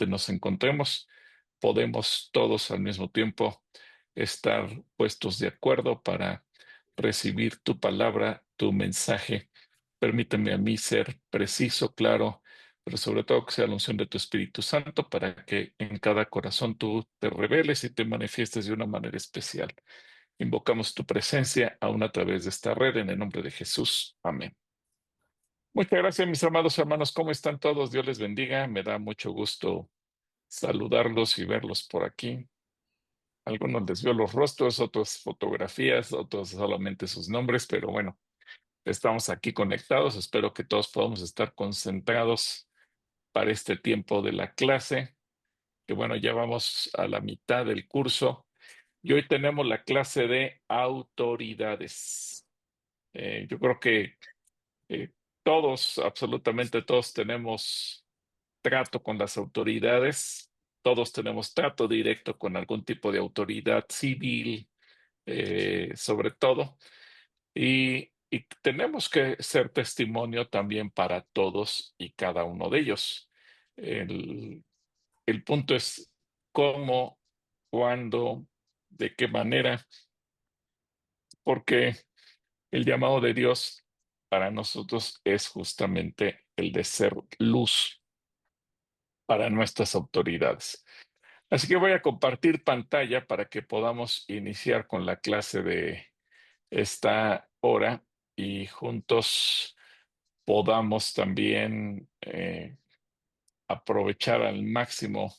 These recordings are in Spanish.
donde nos encontremos, podemos todos al mismo tiempo estar puestos de acuerdo para recibir tu palabra, tu mensaje. Permíteme a mí ser preciso, claro, pero sobre todo que sea la unción de tu Espíritu Santo para que en cada corazón tú te reveles y te manifiestes de una manera especial. Invocamos tu presencia aún a través de esta red en el nombre de Jesús. Amén. Muchas gracias, mis amados hermanos. ¿Cómo están todos? Dios les bendiga. Me da mucho gusto saludarlos y verlos por aquí. Algunos les veo los rostros, otros fotografías, otros solamente sus nombres, pero bueno, estamos aquí conectados. Espero que todos podamos estar concentrados para este tiempo de la clase, que bueno, ya vamos a la mitad del curso y hoy tenemos la clase de autoridades. Yo creo que eh, todos, absolutamente todos tenemos trato con las autoridades, todos tenemos trato directo con algún tipo de autoridad civil, sobre todo, y tenemos que ser testimonio también para todos y cada uno de ellos. El, el punto es cómo, cuándo, de qué manera, porque el llamado de Dios para nosotros es justamente el de ser luz para nuestras autoridades. Así que voy a compartir pantalla para que podamos iniciar con la clase de esta hora y juntos podamos también aprovechar al máximo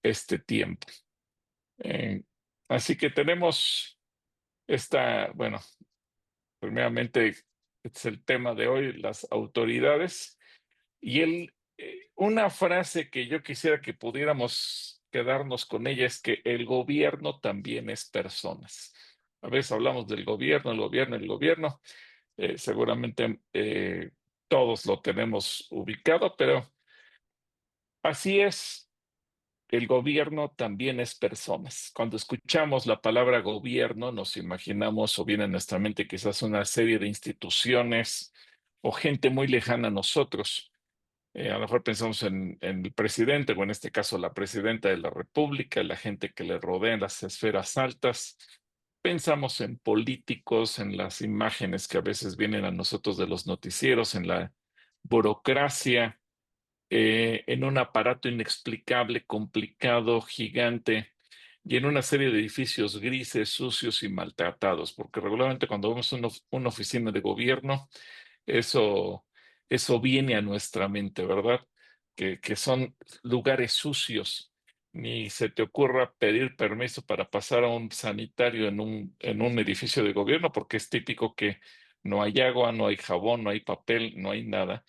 este tiempo. Eh, Así que tenemos bueno, primeramente es el tema de hoy, las autoridades. Y una frase que yo quisiera que pudiéramos quedarnos con ella es que el gobierno también es personas. A veces hablamos del gobierno, el gobierno, el gobierno. Seguramente todos lo tenemos ubicado, pero así es. El gobierno también es personas. Cuando escuchamos la palabra gobierno, nos imaginamos o viene a nuestra mente quizás una serie de instituciones o gente muy lejana a nosotros. A lo mejor pensamos en el presidente, o en este caso la presidenta de la República, la gente que le rodea en las esferas altas. Pensamos en políticos, en las imágenes que a veces vienen a nosotros de los noticieros, en la burocracia, en un aparato inexplicable, complicado, gigante, y en una serie de edificios grises, sucios y maltratados, porque regularmente cuando vemos una oficina de gobierno, eso, eso viene a nuestra mente, ¿verdad? Que son lugares sucios. Ni se te ocurra pedir permiso para pasar a un sanitario en un edificio de gobierno, porque es típico que no hay agua, no hay jabón, no hay papel, no hay nada.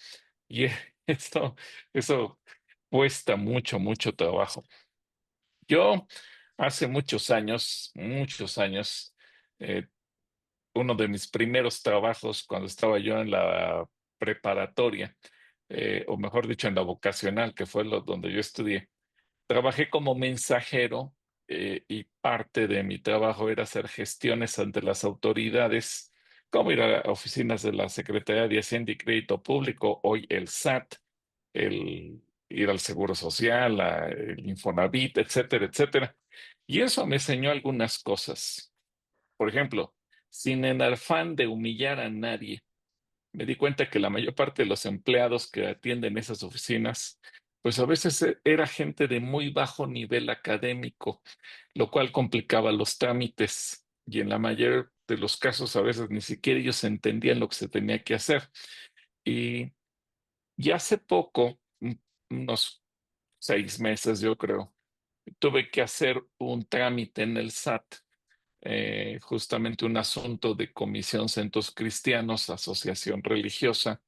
Y eso, eso cuesta mucho, mucho trabajo. Yo hace muchos años, eh, uno de mis primeros trabajos cuando estaba yo en la preparatoria, o mejor dicho, en la vocacional, que fue donde yo estudié, trabajé como mensajero, y parte de mi trabajo era hacer gestiones ante las autoridades, como ir a oficinas de la Secretaría de Hacienda y Crédito Público, hoy el SAT, ir al Seguro Social, el Infonavit, etcétera, etcétera. Y eso me enseñó algunas cosas. Por ejemplo, sin el afán de humillar a nadie, me di cuenta que la mayor parte de los empleados que atienden esas oficinas, pues a veces era gente de muy bajo nivel académico, lo cual complicaba los trámites y en la mayor de los casos a veces ni siquiera ellos entendían lo que se tenía que hacer. Y, y hace poco, unos 6 meses yo creo, tuve que hacer un trámite en el SAT, justamente un asunto de Comisión Centros Cristianos, asociación religiosa,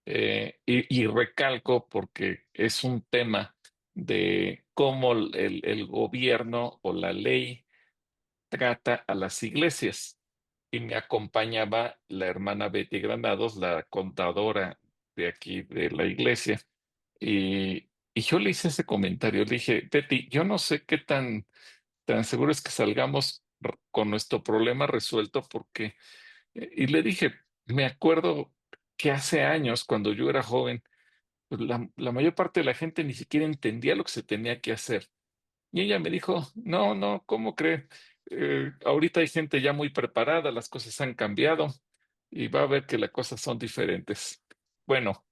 y recalco porque es un tema de cómo el gobierno o la ley trata a las iglesias. Y me acompañaba la hermana Betty Granados, la contadora de aquí de la iglesia, y yo le hice ese comentario, le dije, Betty, yo no sé qué tan seguro es que salgamos con nuestro problema resuelto porque, y le dije, me acuerdo que hace años, cuando yo era joven, pues la mayor parte de la gente ni siquiera entendía lo que se tenía que hacer. Y ella me dijo, no, no, ¿cómo cree? Ahorita hay gente ya muy preparada, las cosas han cambiado y va a ver que las cosas son diferentes. Bueno,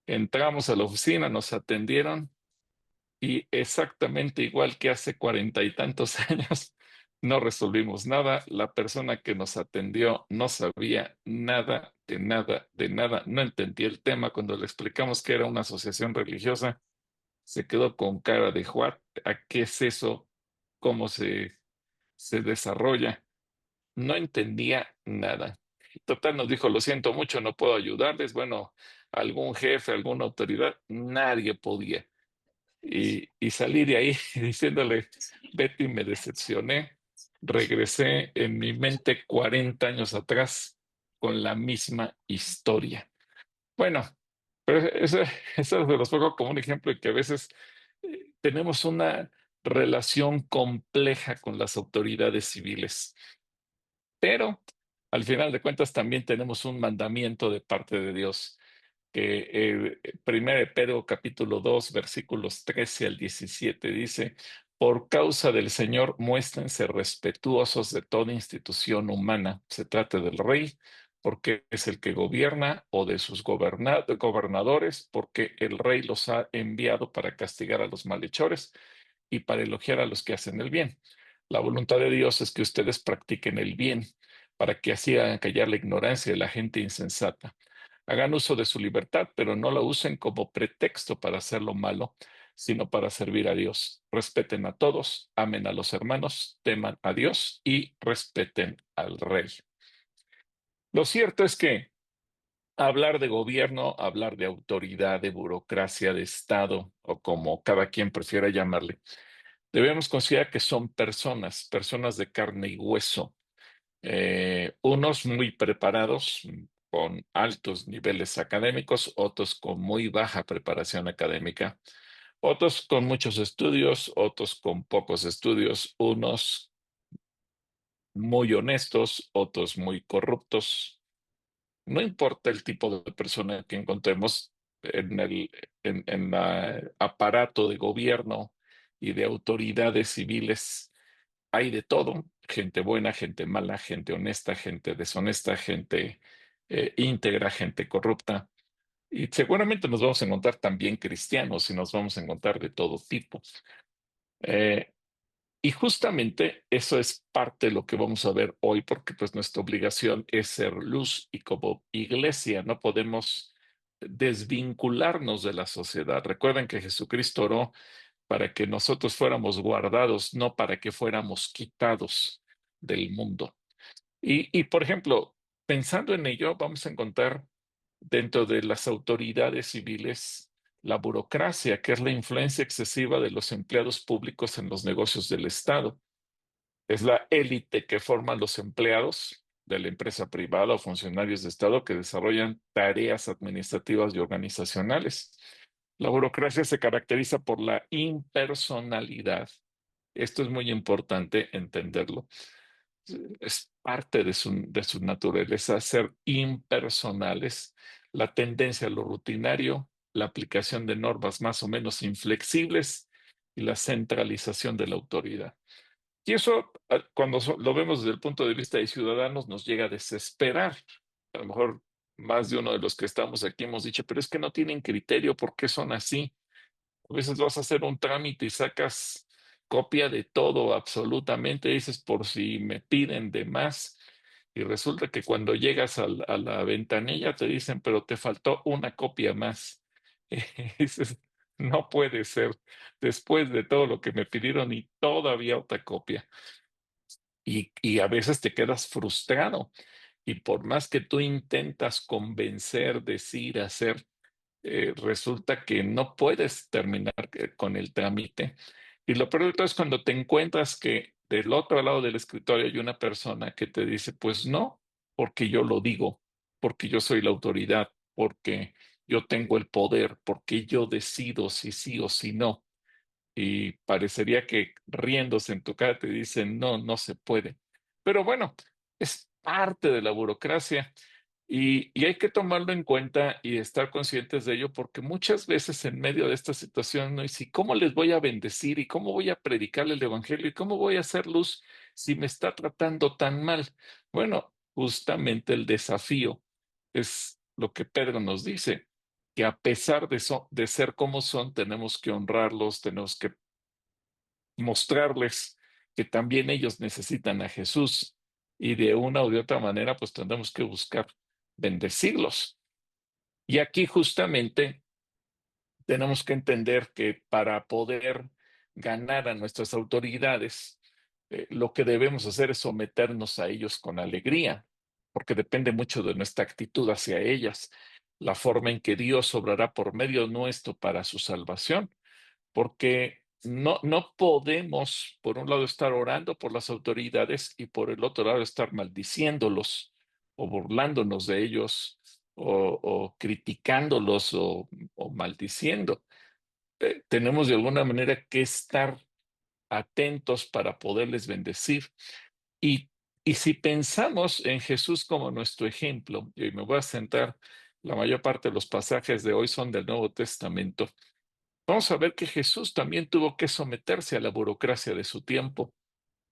entramos a la oficina, nos atendieron y exactamente igual que hace 40 y tantos años, no resolvimos nada. La persona que nos atendió no sabía nada, de nada, de nada. No entendía el tema. Cuando le explicamos que era una asociación religiosa, se quedó con cara de ¿what? ¿A qué es eso? ¿Cómo se desarrolla? No entendía nada. Total, nos dijo, lo siento mucho, no puedo ayudarles. Bueno, algún jefe, alguna autoridad, nadie podía. Y salí de ahí diciéndole, Betty, me decepcioné. Regresé en mi mente 40 años atrás con la misma historia. Bueno, pero eso se los pongo como un ejemplo de que a veces tenemos una relación compleja con las autoridades civiles, pero al final de cuentas también tenemos un mandamiento de parte de Dios que 1 de Pedro capítulo 2 versículos 13 al 17 dice, por causa del Señor muéstrense respetuosos de toda institución humana, se trate del rey, porque es el que gobierna, o de sus gobernadores, porque el rey los ha enviado para castigar a los malhechores y para elogiar a los que hacen el bien. La voluntad de Dios es que ustedes practiquen el bien, para que así hagan callar la ignorancia de la gente insensata. Hagan uso de su libertad, pero no la usen como pretexto para hacer lo malo, sino para servir a Dios. Respeten a todos, amen a los hermanos, teman a Dios y respeten al rey. Lo cierto es que hablar de gobierno, hablar de autoridad, de burocracia, de Estado, o como cada quien prefiera llamarle, debemos considerar que son personas, personas de carne y hueso, unos muy preparados, con altos niveles académicos, otros con muy baja preparación académica, otros con muchos estudios, otros con pocos estudios, unos muy honestos, otros muy corruptos. No importa el tipo de persona que encontremos en el aparato de gobierno y de autoridades civiles, hay de todo, gente buena, gente mala, gente honesta, gente deshonesta, gente íntegra, gente corrupta. Y seguramente nos vamos a encontrar también cristianos y nos vamos a encontrar de todo tipo. Eh, y justamente eso es parte de lo que vamos a ver hoy, porque pues nuestra obligación es ser luz y como iglesia no podemos desvincularnos de la sociedad. Recuerden que Jesucristo oró para que nosotros fuéramos guardados, no para que fuéramos quitados del mundo. Por ejemplo, pensando en ello, vamos a encontrar dentro de las autoridades civiles la burocracia, que es la influencia excesiva de los empleados públicos en los negocios del Estado. Es la élite que forman los empleados de la empresa privada o funcionarios de Estado que desarrollan tareas administrativas y organizacionales. La burocracia se caracteriza por la impersonalidad. Esto es muy importante entenderlo. Es parte de su naturaleza ser impersonales, la tendencia a lo rutinario, la aplicación de normas más o menos inflexibles y la centralización de la autoridad. Y eso, cuando lo vemos desde el punto de vista de ciudadanos, nos llega a desesperar. A lo mejor más de uno de los que estamos aquí hemos dicho, pero es que no tienen criterio, ¿por qué son así? A veces vas a hacer un trámite y sacas copia de todo, absolutamente, dices por si me piden de más. Y resulta que cuando llegas a la ventanilla te dicen, pero te faltó una copia más. Y dices, no puede ser, después de todo lo que me pidieron y todavía otra copia. Y a veces te quedas frustrado. Y por más que tú intentas convencer, decir, hacer, resulta que no puedes terminar con el trámite. Y lo peor de todo es cuando te encuentras que del otro lado del escritorio hay una persona que te dice, pues no, porque yo lo digo, porque yo soy la autoridad, porque yo tengo el poder, porque yo decido si sí o si no. Y parecería que riéndose en tu cara te dicen, no, no se puede. Pero bueno, es parte de la burocracia Y hay que tomarlo en cuenta y estar conscientes de ello, porque muchas veces en medio de esta situación, ¿no? Y si, ¿cómo les voy a bendecir? ¿Y cómo voy a predicarle el evangelio? ¿Y cómo voy a hacer luz si me está tratando tan mal? Bueno, justamente el desafío es lo que Pedro nos dice, que a pesar de ser como son, tenemos que honrarlos, tenemos que mostrarles que también ellos necesitan a Jesús y de una u de otra manera, pues tendremos que buscar bendecirlos. Y aquí justamente tenemos que entender que para poder ganar a nuestras autoridades, lo que debemos hacer es someternos a ellos con alegría, porque depende mucho de nuestra actitud hacia ellas, la forma en que Dios obrará por medio nuestro para su salvación, porque no podemos, por un lado, estar orando por las autoridades y por el otro lado estar maldiciéndolos o burlándonos de ellos o criticándolos o maldiciendo. Tenemos de alguna manera que estar atentos para poderles bendecir. Y, y si pensamos en Jesús como nuestro ejemplo, y me voy a centrar, la mayor parte de los pasajes de hoy son del Nuevo Testamento, vamos a ver que Jesús también tuvo que someterse a la burocracia de su tiempo.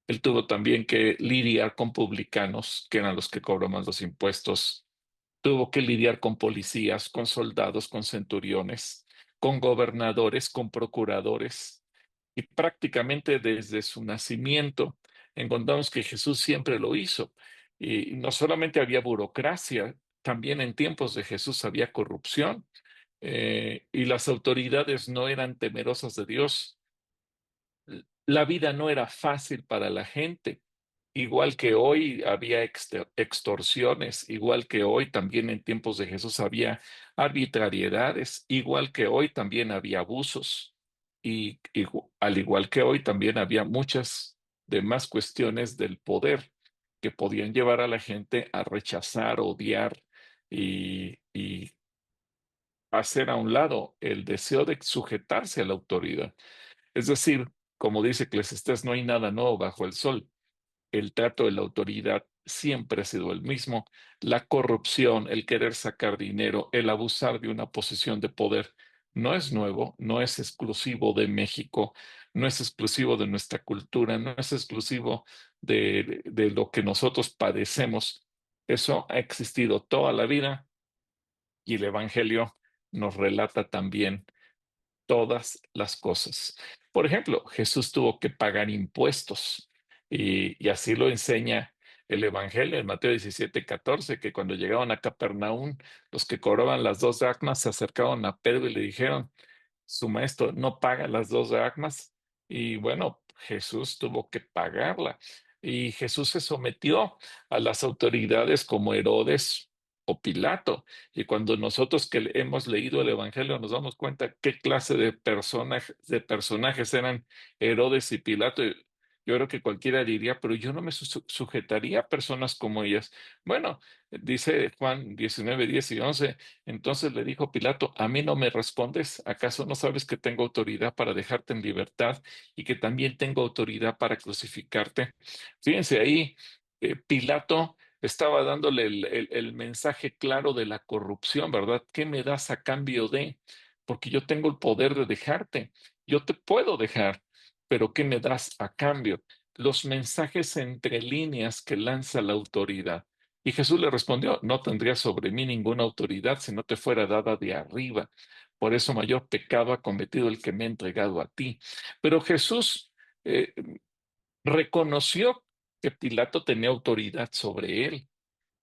Él tuvo también que lidiar con publicanos, que eran los que cobraban los impuestos. Tuvo que lidiar con policías, con soldados, con centuriones, con gobernadores, con procuradores. Y prácticamente desde su nacimiento encontramos que Jesús siempre lo hizo. Y no solamente había burocracia, también en tiempos de Jesús había corrupción, y las autoridades no eran temerosas de Dios. La vida no era fácil para la gente. Igual que hoy había extorsiones, igual que hoy también en tiempos de Jesús había arbitrariedades, igual que hoy también había abusos y al igual que hoy también había muchas demás cuestiones del poder que podían llevar a la gente a rechazar, odiar y hacer a un lado el deseo de sujetarse a la autoridad. Es decir, como dice Eclesiastés, no hay nada nuevo bajo el sol. El trato de la autoridad siempre ha sido el mismo. La corrupción, el querer sacar dinero, el abusar de una posición de poder no es nuevo, no es exclusivo de México, no es exclusivo de nuestra cultura, no es exclusivo de lo que nosotros padecemos. Eso ha existido toda la vida y el Evangelio nos relata también todas las cosas. Por ejemplo, Jesús tuvo que pagar impuestos y así lo enseña el Evangelio en Mateo 17:14, que cuando llegaban a Capernaum, los que cobraban las 2 dracmas se acercaron a Pedro y le dijeron, su maestro no paga las 2 dracmas y bueno, Jesús tuvo que pagarla y Jesús se sometió a las autoridades como Herodes o Pilato. Y cuando nosotros que hemos leído el Evangelio nos damos cuenta qué clase de personajes eran Herodes y Pilato, yo creo que cualquiera diría, pero yo no me sujetaría a personas como ellas. Bueno, dice Juan 19, 10 y 11. Entonces le dijo Pilato, ¿a mí no me respondes? ¿Acaso no sabes que tengo autoridad para dejarte en libertad y que también tengo autoridad para crucificarte? Fíjense ahí, Pilato estaba dándole el mensaje claro de la corrupción, ¿verdad? ¿Qué me das a cambio de? Porque yo tengo el poder de dejarte. Yo te puedo dejar, pero ¿qué me das a cambio? Los mensajes entre líneas que lanza la autoridad. Y Jesús le respondió, no tendría sobre mí ninguna autoridad si no te fuera dada de arriba. Por eso mayor pecado ha cometido el que me ha entregado a ti. Pero Jesús eh, reconoció que Pilato tenía autoridad sobre él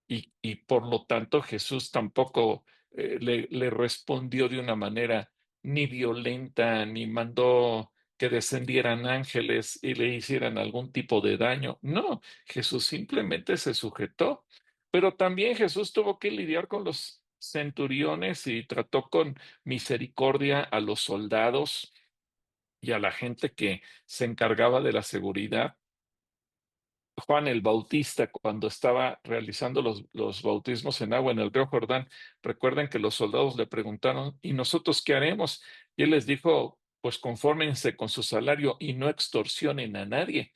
y por lo tanto Jesús tampoco le respondió de una manera ni violenta, ni mandó que descendieran ángeles y le hicieran algún tipo de daño. No, Jesús simplemente se sujetó. Pero también Jesús tuvo que lidiar con los centuriones y trató con misericordia a los soldados y a la gente que se encargaba de la seguridad. Juan el Bautista, cuando estaba realizando los bautismos en agua en el río Jordán, recuerden que los soldados le preguntaron, ¿y nosotros qué haremos? Y él les dijo, pues confórmense con su salario y no extorsionen a nadie.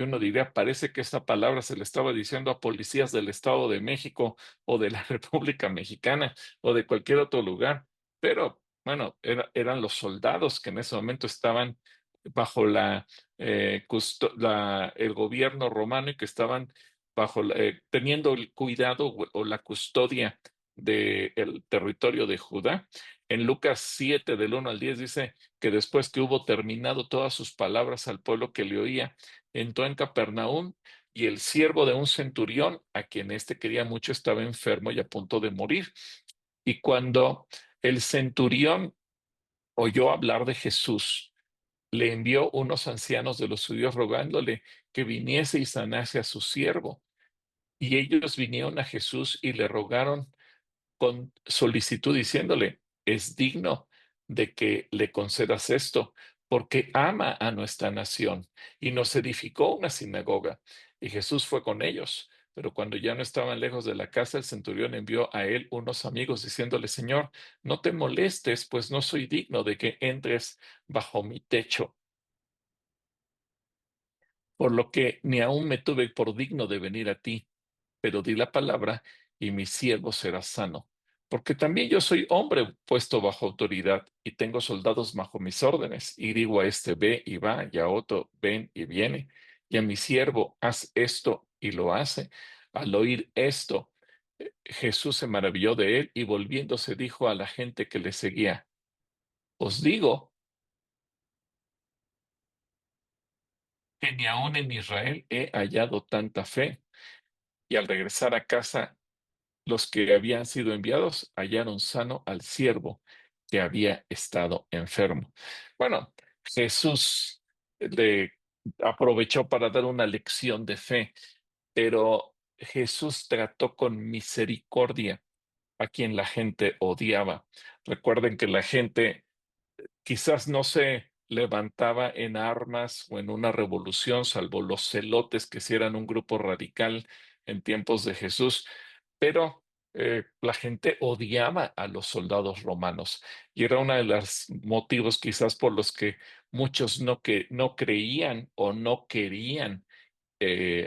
Y uno diría, parece que esta palabra se le estaba diciendo a policías del Estado de México o de la República Mexicana o de cualquier otro lugar. Pero bueno, eran los soldados que en ese momento estaban bajo el gobierno romano y que estaban teniendo el cuidado o la custodia del territorio de Judá. En Lucas 7, del 1 al 10, dice que después que hubo terminado todas sus palabras al pueblo que le oía, entró en Capernaum y el siervo de un centurión, a quien éste quería mucho, estaba enfermo y a punto de morir. Y cuando el centurión oyó hablar de Jesús, le envió unos ancianos de los judíos rogándole que viniese y sanase a su siervo. Y ellos vinieron a Jesús y le rogaron con solicitud diciéndole, es digno de que le concedas esto, porque ama a nuestra nación y nos edificó una sinagoga. Y Jesús fue con ellos. Pero cuando ya no estaban lejos de la casa, el centurión envió a él unos amigos diciéndole, Señor, no te molestes, pues no soy digno de que entres bajo mi techo, por lo que ni aún me tuve por digno de venir a ti, pero di la palabra y mi siervo será sano. Porque también yo soy hombre puesto bajo autoridad y tengo soldados bajo mis órdenes. Y digo a este ve y va, y a otro ven y viene, y a mi siervo haz esto y lo hace. Al oír esto, Jesús se maravilló de él y volviéndose dijo a la gente que le seguía, os digo que ni aun en Israel he hallado tanta fe. Y al regresar a casa, los que habían sido enviados hallaron sano al siervo que había estado enfermo. Bueno, Jesús le aprovechó para dar una lección de fe, pero Jesús trató con misericordia a quien la gente odiaba. Recuerden que la gente quizás no se levantaba en armas o en una revolución, salvo los celotes que sí eran un grupo radical en tiempos de Jesús, pero la gente odiaba a los soldados romanos y era uno de los motivos quizás por los que muchos no creían o no querían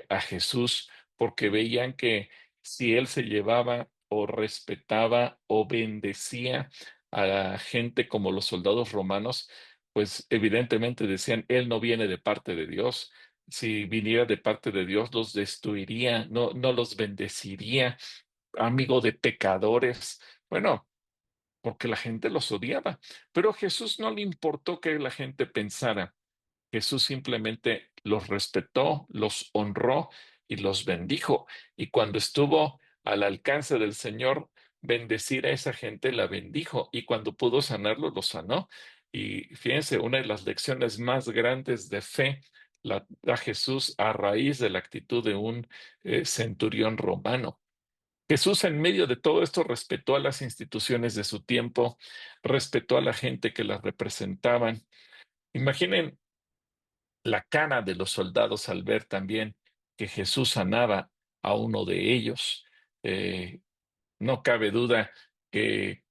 a Jesús porque veían que si él se llevaba o respetaba o bendecía a la gente como los soldados romanos, pues evidentemente decían, él no viene de parte de Dios. Si viniera de parte de Dios, los destruiría, no los bendeciría, amigo de pecadores. Bueno, porque la gente los odiaba. Pero a Jesús no le importó que la gente pensara. Jesús simplemente los respetó, los honró y los bendijo. Y cuando estuvo al alcance del Señor bendecir a esa gente, la bendijo. Y cuando pudo sanarlo, lo sanó. Y fíjense, una de las lecciones más grandes de fe la da Jesús a raíz de la actitud de un centurión romano. Jesús en medio de todo esto respetó a las instituciones de su tiempo, respetó a la gente que las representaban. Imaginen la cara de los soldados al ver también que Jesús sanaba a uno de ellos. Eh, no cabe duda que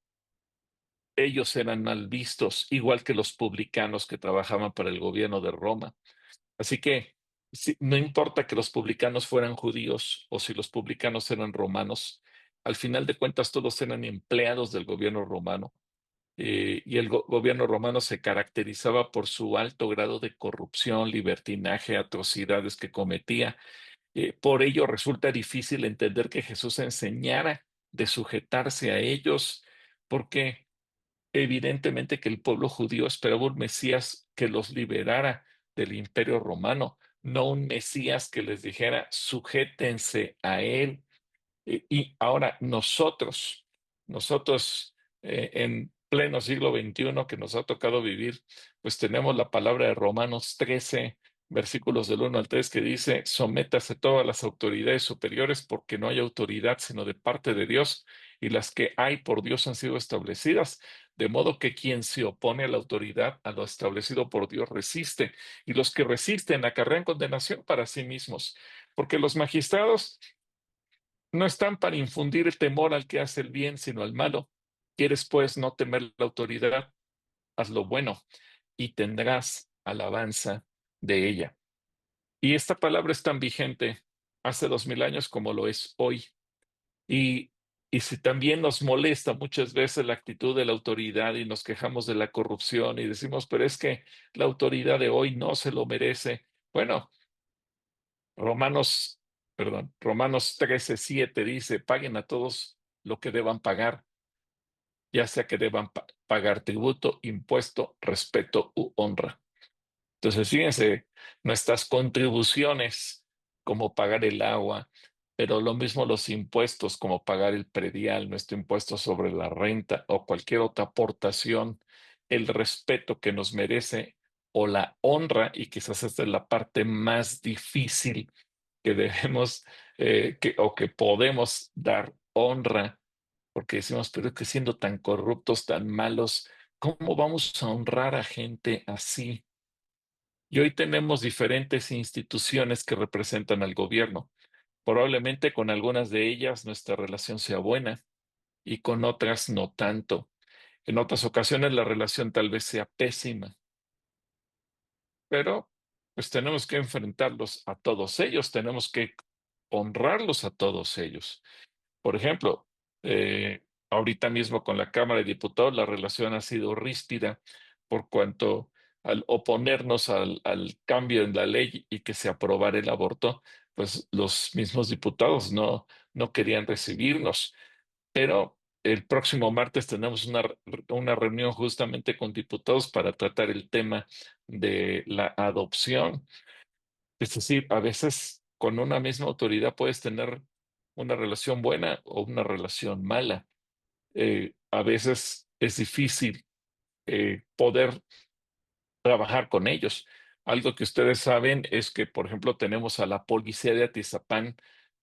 ellos eran mal vistos, igual que los publicanos que trabajaban para el gobierno de Roma. Así que no importa que los publicanos fueran judíos o si los publicanos eran romanos, al final de cuentas todos eran empleados del gobierno romano. Y el gobierno romano se caracterizaba por su alto grado de corrupción, libertinaje, atrocidades que cometía. Por ello resulta difícil entender que Jesús enseñara de sujetarse a ellos, porque evidentemente que el pueblo judío esperaba un Mesías que los liberara del imperio romano, no un Mesías que les dijera sujétense a él. Y ahora nosotros en pleno siglo XXI que nos ha tocado vivir, pues tenemos la palabra de Romanos 13, versículos del 1 al 3, que dice, sométase todas las autoridades superiores porque no hay autoridad sino de parte de Dios y las que hay por Dios han sido establecidas. De modo que quien se opone a la autoridad, a lo establecido por Dios, resiste, y los que resisten acarrean condenación para sí mismos, porque los magistrados no están para infundir el temor al que hace el bien, sino al malo. ¿Quieres, pues, no temer la autoridad? Haz lo bueno y tendrás alabanza de ella. Y esta palabra es tan vigente hace 2000 años como lo es hoy. Y, y si también nos molesta muchas veces la actitud de la autoridad y nos quejamos de la corrupción y decimos, pero es que la autoridad de hoy no se lo merece. Bueno, Romanos, Romanos 13:7 dice, paguen a todos lo que deban pagar, ya sea que deban pagar tributo, impuesto, respeto u honra. Entonces, fíjense, nuestras contribuciones, como pagar el agua, pero lo mismo los impuestos, como pagar el predial, nuestro impuesto sobre la renta o cualquier otra aportación, el respeto que nos merece o la honra, y quizás esta es la parte más difícil que debemos o que podemos dar honra, porque decimos, pero es que siendo tan corruptos, tan malos, ¿cómo vamos a honrar a gente así? Y hoy tenemos diferentes instituciones que representan al gobierno. Probablemente con algunas de ellas nuestra relación sea buena y con otras no tanto. En otras ocasiones la relación tal vez sea pésima, pero pues tenemos que enfrentarlos a todos ellos, tenemos que honrarlos a todos ellos. Por ejemplo, ahorita mismo con la Cámara de Diputados la relación ha sido ríspida por cuanto al oponernos al cambio en la ley y que se aprobara el aborto, pues los mismos diputados no querían recibirnos. Pero el próximo martes tenemos una reunión justamente con diputados para tratar el tema de la adopción. Es decir, a veces con una misma autoridad puedes tener una relación buena o una relación mala. A veces es difícil poder trabajar con ellos. Algo que ustedes saben es que, por ejemplo, tenemos a la policía de Atizapán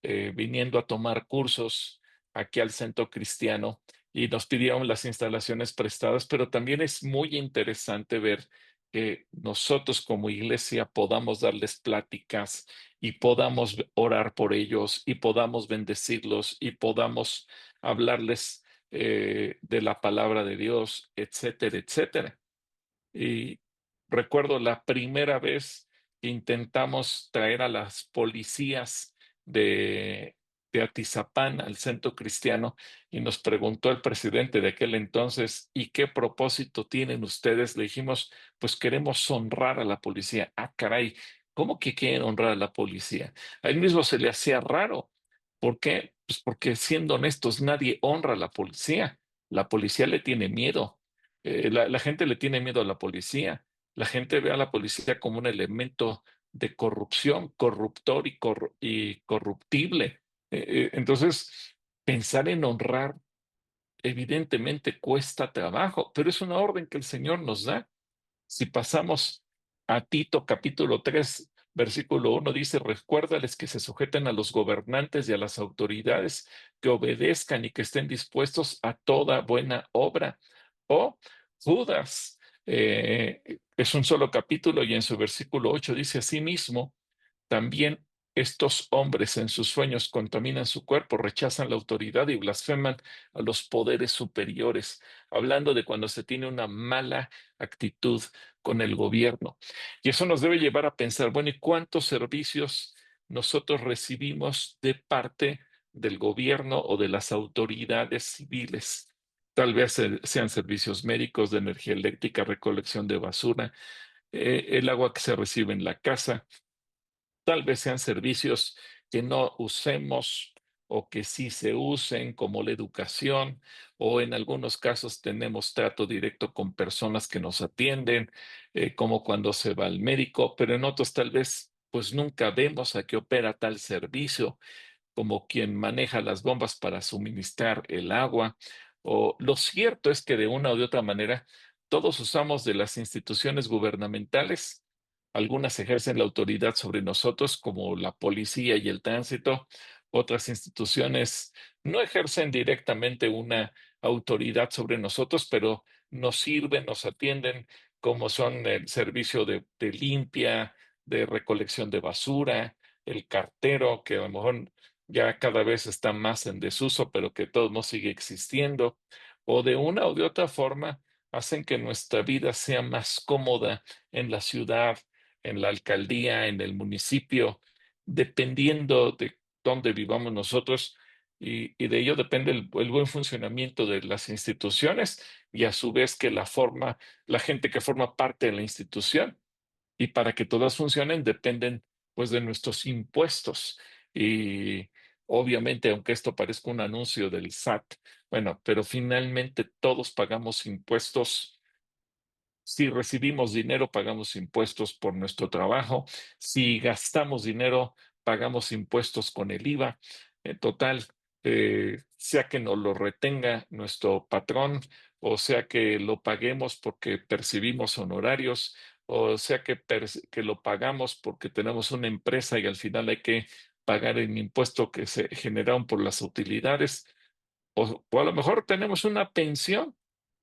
viniendo a tomar cursos aquí al Centro Cristiano y nos pidieron las instalaciones prestadas, pero también es muy interesante ver que nosotros como iglesia podamos darles pláticas y podamos orar por ellos y podamos bendecirlos y podamos hablarles de la palabra de Dios, etcétera, etcétera. Y recuerdo la primera vez que intentamos traer a las policías de, de Atizapán al Centro Cristiano y nos preguntó el presidente de aquel entonces, ¿y qué propósito tienen ustedes? Le dijimos, pues queremos honrar a la policía. Ah, caray, ¿cómo que quieren honrar a la policía? A él mismo se le hacía raro. ¿Por qué? Pues porque siendo honestos, nadie honra a la policía. La policía le tiene miedo. La gente le tiene miedo a la policía. La gente ve a la policía como un elemento de corrupción, corruptor y corruptible. Entonces, pensar en honrar evidentemente cuesta trabajo, pero es una orden que el Señor nos da. Si pasamos a Tito capítulo 3 versículo 1 dice, recuérdales que se sujeten a los gobernantes y a las autoridades, que obedezcan y que estén dispuestos a toda buena obra. O Judas, es un solo capítulo y en su versículo 8 dice asimismo, también estos hombres en sus sueños contaminan su cuerpo, rechazan la autoridad y blasfeman a los poderes superiores, hablando de cuando se tiene una mala actitud con el gobierno. Y eso nos debe llevar a pensar, bueno, ¿y cuántos servicios nosotros recibimos de parte del gobierno o de las autoridades civiles? Tal vez sean servicios médicos, de energía eléctrica, recolección de basura, el agua que se recibe en la casa. Tal vez sean servicios que no usemos o que sí se usen, como la educación, o en algunos casos tenemos trato directo con personas que nos atienden, como cuando se va al médico, pero en otros tal vez pues nunca vemos a qué opera tal servicio, como quien maneja las bombas para suministrar el agua. O lo cierto es que de una u de otra manera todos usamos de las instituciones gubernamentales. Algunas ejercen la autoridad sobre nosotros, como la policía y el tránsito. Otras instituciones no ejercen directamente una autoridad sobre nosotros, pero nos sirven, nos atienden, como son el servicio de limpia, de recolección de basura, el cartero, que a lo mejor ya cada vez está más en desuso, pero que todo no sigue existiendo, o de una o de otra forma hacen que nuestra vida sea más cómoda en la ciudad, en la alcaldía, en el municipio, dependiendo de dónde vivamos nosotros, y de ello depende el buen funcionamiento de las instituciones y a su vez que la gente que forma parte de la institución, y para que todas funcionen dependen pues de nuestros impuestos. Y obviamente, aunque esto parezca un anuncio del SAT, bueno, pero finalmente todos pagamos impuestos. Si recibimos dinero, pagamos impuestos por nuestro trabajo. Si gastamos dinero, pagamos impuestos con el IVA. En total, sea que nos lo retenga nuestro patrón, o sea que lo paguemos porque percibimos honorarios, o sea que lo pagamos porque tenemos una empresa y al final hay que pagar el impuesto que se generaron por las utilidades, o a lo mejor tenemos una pensión.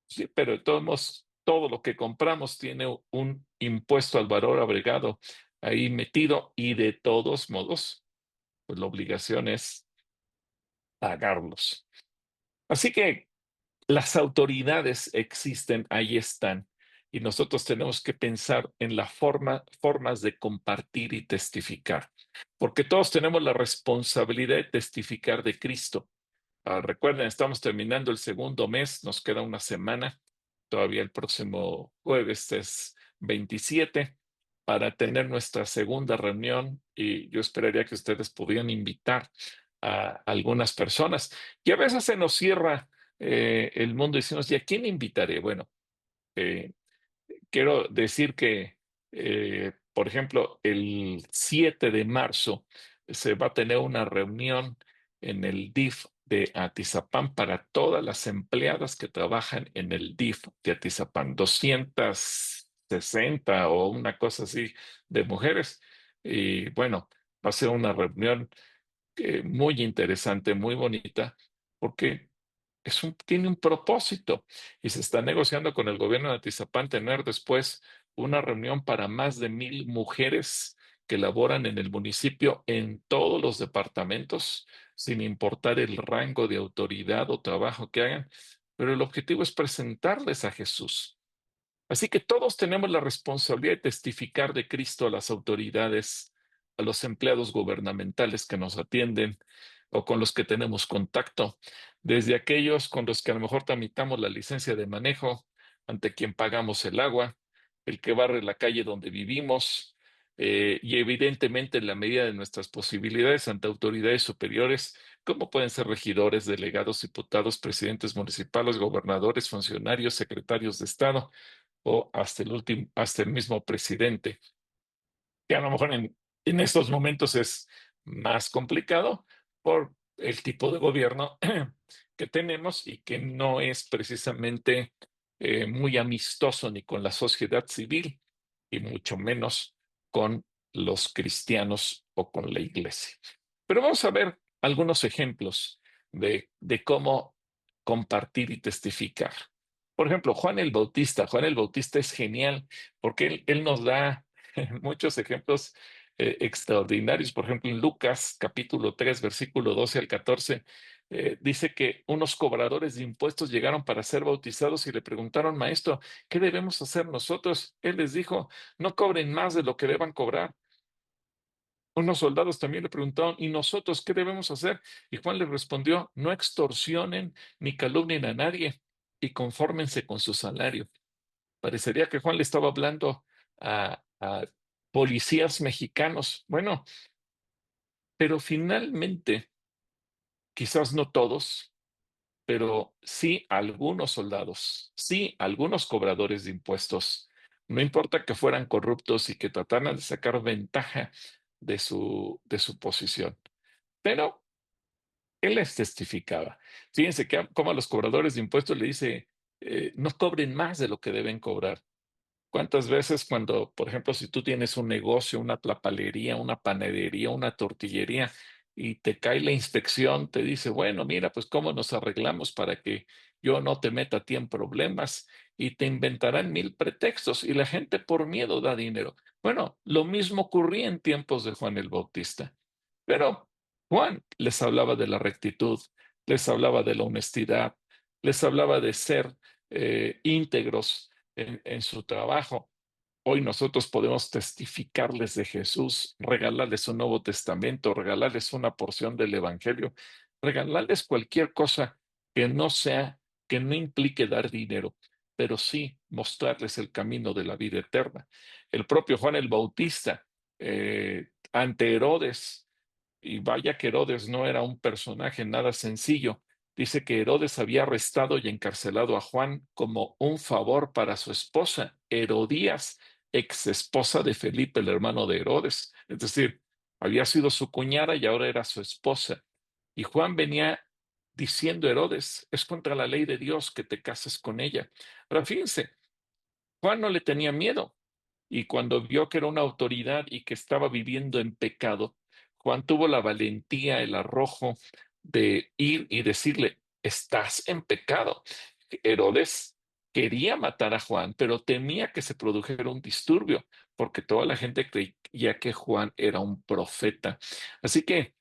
Sí, pero de todos modos, todo lo que compramos tiene un impuesto al valor agregado ahí metido, y de todos modos, pues la obligación es pagarlos. Así que las autoridades existen, ahí están, y nosotros tenemos que pensar en la formas de compartir y testificar, porque todos tenemos la responsabilidad de testificar de Cristo. Recuerden, estamos terminando el segundo mes, nos queda una semana, todavía el próximo jueves es 27, para tener nuestra segunda reunión, y yo esperaría que ustedes pudieran invitar a algunas personas. Y a veces se nos cierra el mundo y decimos, ¿y a quién invitaré? Bueno, eh, quiero decir que, por ejemplo, el 7 de marzo se va a tener una reunión en el DIF de Atizapán para todas las empleadas que trabajan en el DIF de Atizapán, 260 o una cosa así de mujeres. Y bueno, va a ser una reunión muy interesante, muy bonita, porque tiene un propósito, y se está negociando con el gobierno de Atizapán tener después una reunión para más de 1,000 mujeres que laboran en el municipio en todos los departamentos, sin importar el rango de autoridad o trabajo que hagan, pero el objetivo es presentarles a Jesús. Así que todos tenemos la responsabilidad de testificar de Cristo a las autoridades, a los empleados gubernamentales que nos atienden o con los que tenemos contacto, desde aquellos con los que a lo mejor tramitamos la licencia de manejo, ante quien pagamos el agua, el que barre la calle donde vivimos, y evidentemente en la medida de nuestras posibilidades ante autoridades superiores, como pueden ser regidores, delegados, diputados, presidentes municipales, gobernadores, funcionarios, secretarios de Estado, o hasta el mismo presidente, que a lo mejor en estos momentos es más complicado por el tipo de gobierno que tenemos, y que no es precisamente muy amistoso ni con la sociedad civil, y mucho menos con los cristianos o con la iglesia. Pero vamos a ver algunos ejemplos de cómo compartir y testificar. Por ejemplo, Juan el Bautista. Juan el Bautista es genial porque él nos da muchos ejemplos extraordinarios. Por ejemplo, en Lucas capítulo 3, versículo 12 al 14, dice que unos cobradores de impuestos llegaron para ser bautizados y le preguntaron, Maestro, ¿qué debemos hacer nosotros? Él les dijo, no cobren más de lo que deban cobrar. Unos soldados también le preguntaron, ¿y nosotros qué debemos hacer? Y Juan les respondió, no extorsionen ni calumnien a nadie, y confórmense con su salario. Parecería que Juan le estaba hablando a policías mexicanos. Bueno, pero finalmente, quizás no todos, pero sí algunos soldados, sí algunos cobradores de impuestos, no importa que fueran corruptos y que trataran de sacar ventaja de su posición. Pero él les testificaba. Fíjense que como a los cobradores de impuestos le dice, no cobren más de lo que deben cobrar. ¿Cuántas veces cuando, por ejemplo, si tú tienes un negocio, una tlapalería, una panadería, una tortillería, y te cae la inspección, te dice, bueno, mira, pues cómo nos arreglamos para que yo no te meta a ti en problemas, y te inventarán 1,000 pretextos, y la gente por miedo da dinero? Bueno, lo mismo ocurría en tiempos de Juan el Bautista. Pero Juan les hablaba de la rectitud, les hablaba de la honestidad, les hablaba de ser íntegros en su trabajo. hoy nosotros podemos testificarles de Jesús, regalarles un Nuevo Testamento, regalarles una porción del Evangelio, regalarles cualquier cosa que no sea, que no implique dar dinero, pero sí mostrarles el camino de la vida eterna. El propio Juan el Bautista, ante Herodes, y vaya que Herodes no era un personaje nada sencillo. Dice que Herodes había arrestado y encarcelado a Juan como un favor para su esposa, Herodías, ex esposa de Felipe, el hermano de Herodes. Es decir, había sido su cuñada y ahora era su esposa. Y Juan venía diciendo, Herodes, es contra la ley de Dios que te cases con ella. Ahora fíjense, Juan no le tenía miedo. Y cuando vio que era una autoridad y que estaba viviendo en pecado, Juan tuvo la valentía, el arrojo de ir y decirle, estás en pecado. Herodes quería matar a Juan, pero temía que se produjera un disturbio, porque toda la gente creía que Juan era un profeta. Así que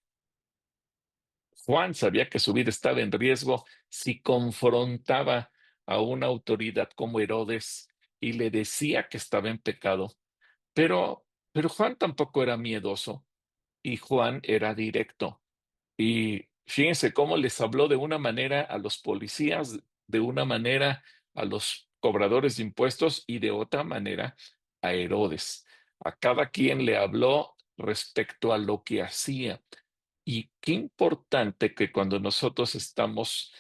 Juan sabía que su vida estaba en riesgo si confrontaba a una autoridad como Herodes y le decía que estaba en pecado. Pero Juan tampoco era miedoso y Juan era directo. Y fíjense cómo les habló de una manera a los policías, de una manera a los cobradores de impuestos y de otra manera a Herodes. A cada quien le habló respecto a lo que hacía. Y qué importante que cuando nosotros estamos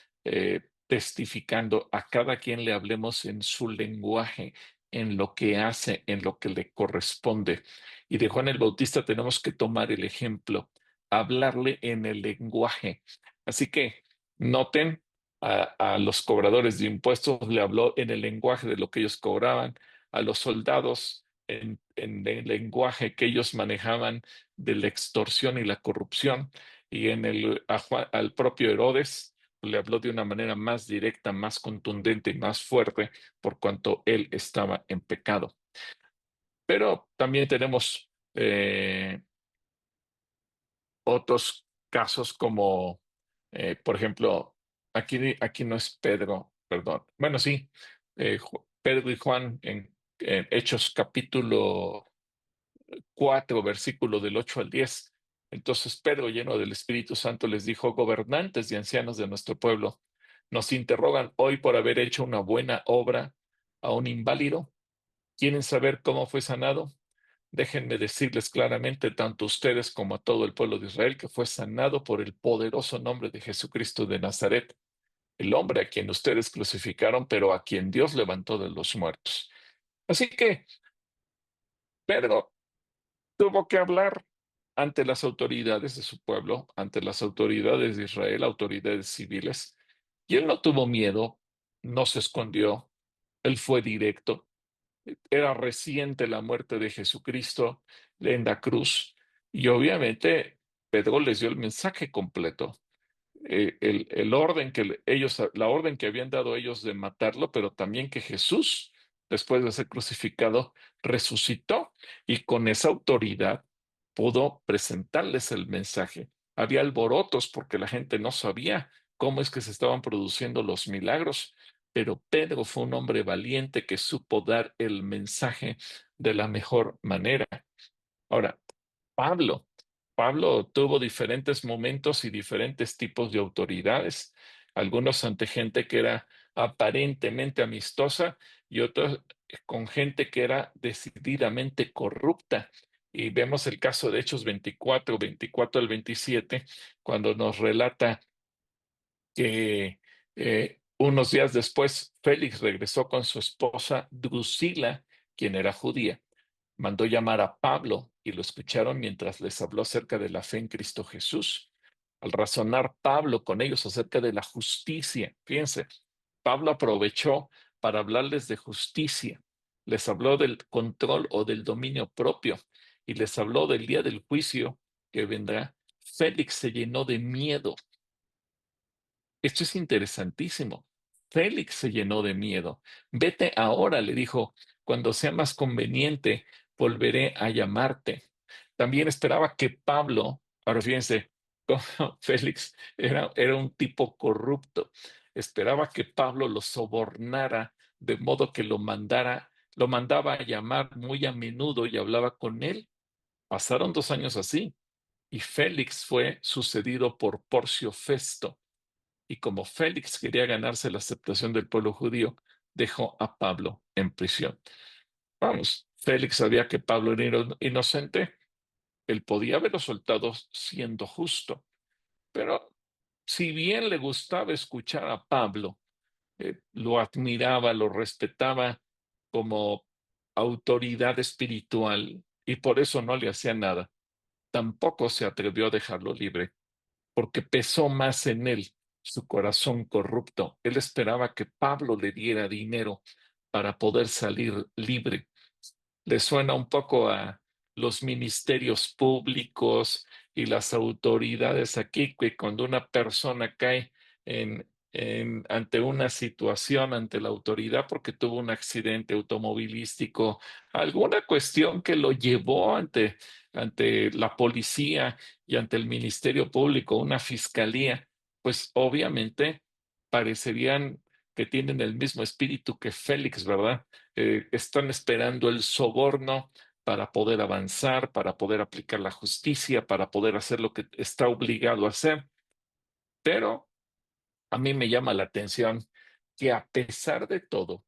testificando, a cada quien le hablemos en su lenguaje, en lo que hace, en lo que le corresponde. Y de Juan el Bautista tenemos que tomar el ejemplo, hablarle en el lenguaje. Así que noten, a los cobradores de impuestos le habló en el lenguaje de lo que ellos cobraban, a los soldados en el lenguaje que ellos manejaban de la extorsión y la corrupción, y al propio Herodes le habló de una manera más directa, más contundente y más fuerte, por cuanto él estaba en pecado. Pero también tenemos otros casos como, por ejemplo, aquí no es Pedro, perdón. Bueno, sí, Pedro y Juan en Hechos capítulo 4, versículo del 8 al 10. Entonces Pedro, lleno del Espíritu Santo, les dijo, gobernantes y ancianos de nuestro pueblo, nos interrogan hoy por haber hecho una buena obra a un inválido. ¿Quieren saber cómo fue sanado? Déjenme decirles claramente, tanto a ustedes como a todo el pueblo de Israel, que fue sanado por el poderoso nombre de Jesucristo de Nazaret, el hombre a quien ustedes crucificaron, pero a quien Dios levantó de los muertos. Así que Pedro tuvo que hablar ante las autoridades de su pueblo, ante las autoridades de Israel, autoridades civiles, y él no tuvo miedo, no se escondió, él fue directo. Era reciente la muerte de Jesucristo en la cruz, y obviamente Pedro les dio el mensaje completo, el orden ellos, la orden que habían dado ellos de matarlo, pero también que Jesús, después de ser crucificado, resucitó y con esa autoridad pudo presentarles el mensaje. Había alborotos porque la gente no sabía cómo es que se estaban produciendo los milagros, pero Pedro fue un hombre valiente que supo dar el mensaje de la mejor manera. Ahora, Pablo. Pablo tuvo diferentes momentos y diferentes tipos de autoridades, algunos ante gente que era aparentemente amistosa y otros con gente que era decididamente corrupta. Y vemos el caso de Hechos 24 al 27, cuando nos relata que unos días después Félix regresó con su esposa Drusila, quien era judía. Mandó llamar a Pablo y lo escucharon mientras les habló acerca de la fe en Cristo Jesús. Al razonar Pablo con ellos acerca de la justicia, fíjense, Pablo aprovechó para hablarles de justicia, les habló del control o del dominio propio y les habló del día del juicio que vendrá. Félix se llenó de miedo. Esto es interesantísimo. Félix se llenó de miedo. Vete ahora, le dijo, cuando sea más conveniente, volveré a llamarte. También esperaba que Pablo, ahora fíjense, cómo Félix era un tipo corrupto, esperaba que Pablo lo sobornara de modo que lo mandara lo mandaba a llamar muy a menudo y hablaba con él. Pasaron 2 años así, y Félix fue sucedido por Porcio Festo. Y como Félix quería ganarse la aceptación del pueblo judío, dejó a Pablo en prisión. Vamos, Félix sabía que Pablo era inocente, él podía haberlo soltado siendo justo, pero si bien le gustaba escuchar a Pablo, lo admiraba, lo respetaba como autoridad espiritual y por eso no le hacía nada. Tampoco se atrevió a dejarlo libre, porque pesó más en él su corazón corrupto. Él esperaba que Pablo le diera dinero para poder salir libre. Le suena un poco a los ministerios públicos y las autoridades aquí, que cuando una persona cae ante una situación, ante la autoridad, porque tuvo un accidente automovilístico, alguna cuestión que lo llevó ante la policía y ante el Ministerio Público, una fiscalía, pues obviamente parecerían que tienen el mismo espíritu que Félix, ¿verdad? Están esperando el soborno para poder avanzar, para poder aplicar la justicia, para poder hacer lo que está obligado a hacer. Pero a mí me llama la atención que a pesar de todo,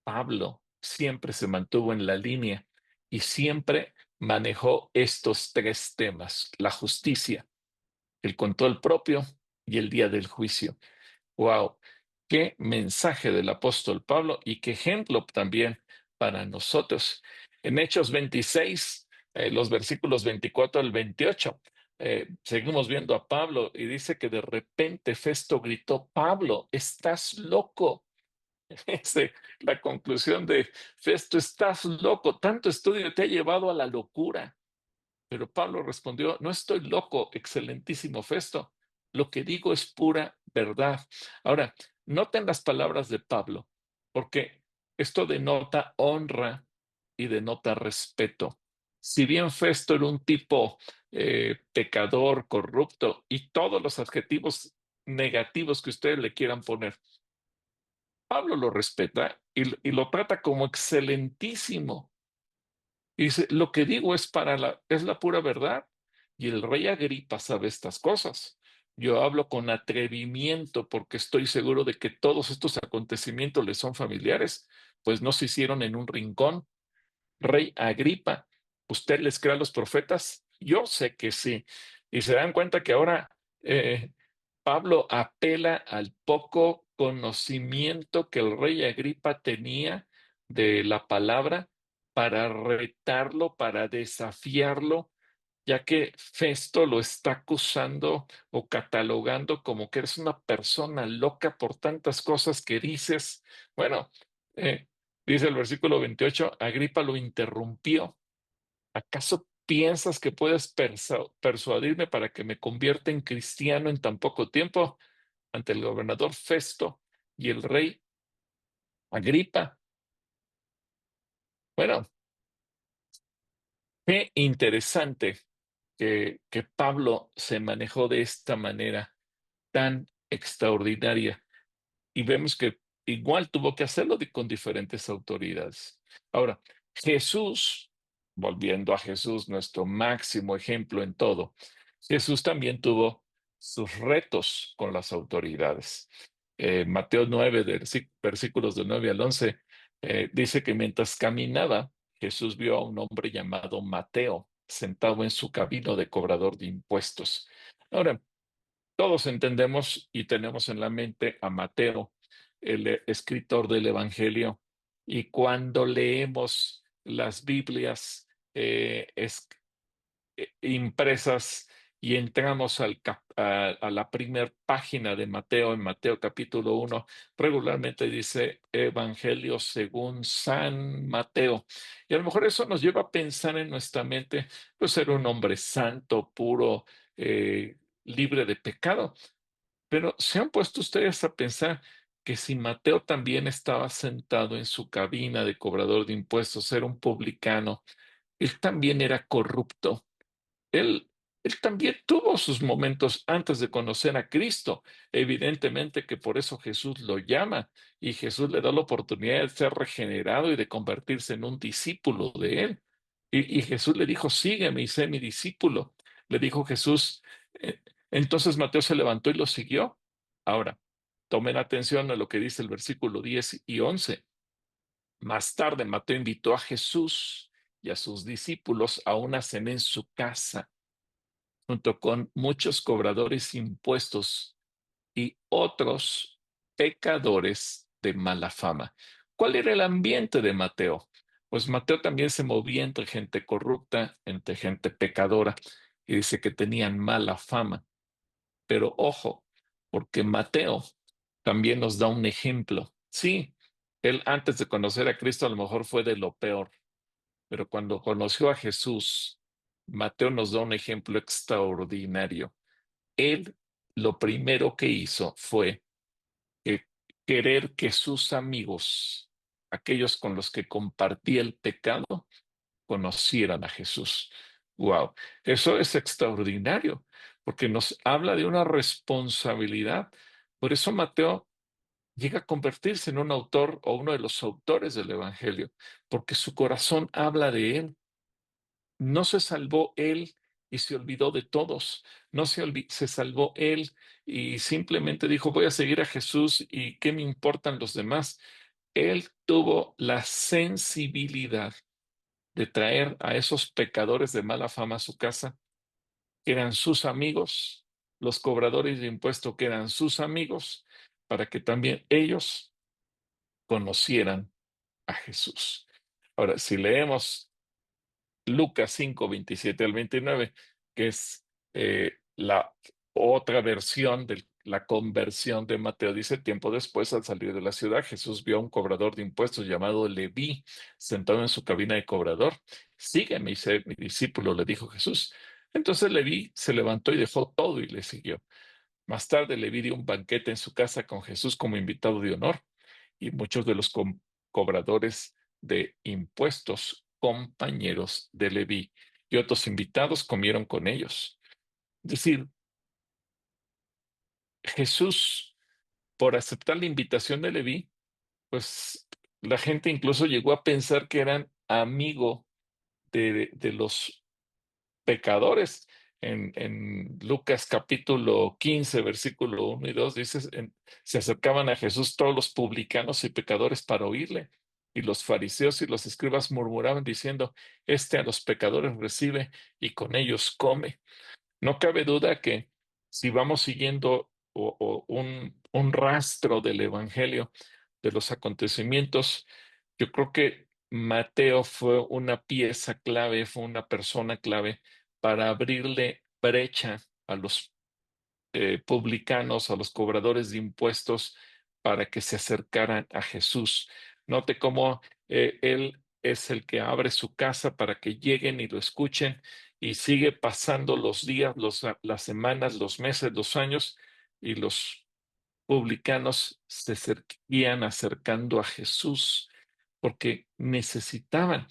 Pablo siempre se mantuvo en la línea y siempre manejó estos tres temas: la justicia, el control propio y el día del juicio. Wow, qué mensaje del apóstol Pablo y qué ejemplo también para nosotros. En Hechos 26, los versículos 24 al 28, seguimos viendo a Pablo y dice que de repente Festo gritó: Pablo, estás loco. La conclusión de Festo: estás loco, tanto estudio te ha llevado a la locura. Pero Pablo respondió: no estoy loco, excelentísimo Festo. Lo que digo es pura verdad. Ahora, noten las palabras de Pablo, porque esto denota honra y denota respeto. Si bien Festo era un tipo pecador, corrupto y todos los adjetivos negativos que ustedes le quieran poner, Pablo lo respeta y lo trata como excelentísimo. Y dice: lo que digo es la pura verdad. Y el rey Agripa sabe estas cosas. Yo hablo con atrevimiento porque estoy seguro de que todos estos acontecimientos le son familiares, pues no se hicieron en un rincón. Rey Agripa, ¿usted les cree a los profetas? Yo sé que sí. Y se dan cuenta que ahora Pablo apela al poco conocimiento que el rey Agripa tenía de la palabra para retarlo, para desafiarlo, ya que Festo lo está acusando o catalogando como que eres una persona loca por tantas cosas que dices. Bueno, eh, dice el versículo 28, Agripa lo interrumpió. ¿Acaso piensas que puedes persuadirme para que me convierta en cristiano en tan poco tiempo? Ante el gobernador Festo y el rey Agripa. Bueno, qué interesante que Pablo se manejó de esta manera tan extraordinaria. Y vemos que igual tuvo que hacerlo con diferentes autoridades. Ahora, Jesús, volviendo a Jesús, nuestro máximo ejemplo en todo, Jesús también tuvo sus retos con las autoridades. Mateo 9, versículos de 9 al 11, dice que mientras caminaba, Jesús vio a un hombre llamado Mateo sentado en su camino de cobrador de impuestos. Ahora, todos entendemos y tenemos en la mente a Mateo, el escritor del Evangelio, y cuando leemos las Biblias impresas y entramos a la primera página de Mateo, en Mateo capítulo 1, regularmente dice Evangelio según San Mateo. Y a lo mejor eso nos lleva a pensar en nuestra mente, pues era un hombre santo, puro, libre de pecado. Pero ¿se han puesto ustedes a pensar que si Mateo también estaba sentado en su cabina de cobrador de impuestos, era un publicano, él también era corrupto? Él él también tuvo sus momentos antes de conocer a Cristo. Evidentemente que por eso Jesús lo llama y Jesús le da la oportunidad de ser regenerado y de convertirse en un discípulo de él. Y Jesús le dijo, sígueme y sé mi discípulo. Le dijo Jesús. eh, entonces Mateo se levantó y lo siguió. Ahora, tomen atención a lo que dice el versículo 10 y 11. Más tarde, Mateo invitó a Jesús y a sus discípulos a una cena en su casa, junto con muchos cobradores de impuestos y otros pecadores de mala fama. ¿Cuál era el ambiente de Mateo? Pues Mateo también se movía entre gente corrupta, entre gente pecadora, y dice que tenían mala fama. Pero ojo, porque Mateo también nos da un ejemplo. Sí, él antes de conocer a Cristo a lo mejor fue de lo peor, pero cuando conoció a Jesús, Mateo nos da un ejemplo extraordinario. Él lo primero que hizo fue que querer que sus amigos, aquellos con los que compartía el pecado, conocieran a Jesús. Wow, eso es extraordinario, porque nos habla de una responsabilidad. Por eso Mateo llega a convertirse en un autor o uno de los autores del Evangelio, porque su corazón habla de él. No se salvó él y se olvidó de todos. No se salvó él y simplemente dijo, voy a seguir a Jesús y qué me importan los demás. Él tuvo la sensibilidad de traer a esos pecadores de mala fama a su casa, que eran sus amigos, los cobradores de impuestos que eran sus amigos, para que también ellos conocieran a Jesús. Ahora, si leemos Lucas 5, 27 al 29, que es la otra versión de la conversión de Mateo. Dice, tiempo después, al salir de la ciudad, Jesús vio a un cobrador de impuestos llamado Leví sentado en su cabina de cobrador. Sígueme y sé mi discípulo, le dijo Jesús. Entonces Leví se levantó y dejó todo y le siguió. Más tarde Leví dio un banquete en su casa con Jesús como invitado de honor y muchos de los cobradores de impuestos, compañeros de Leví, y otros invitados comieron con ellos. Es decir, Jesús, por aceptar la invitación de Leví, pues la gente incluso llegó a pensar que eran amigo de los pecadores. En Lucas capítulo 15, versículo 1 y 2 dice, se acercaban a Jesús todos los publicanos y pecadores para oírle. Y los fariseos y los escribas murmuraban diciendo, este a los pecadores recibe y con ellos come. No cabe duda que si vamos siguiendo un rastro del Evangelio, de los acontecimientos, yo creo que Mateo fue una pieza clave, fue una persona clave para abrirle brecha a los publicanos, a los cobradores de impuestos, para que se acercaran a Jesús. Note cómo Él es el que abre su casa para que lleguen y lo escuchen y sigue pasando los días, las semanas, los meses, los años y los publicanos se seguían acercando a Jesús porque necesitaban.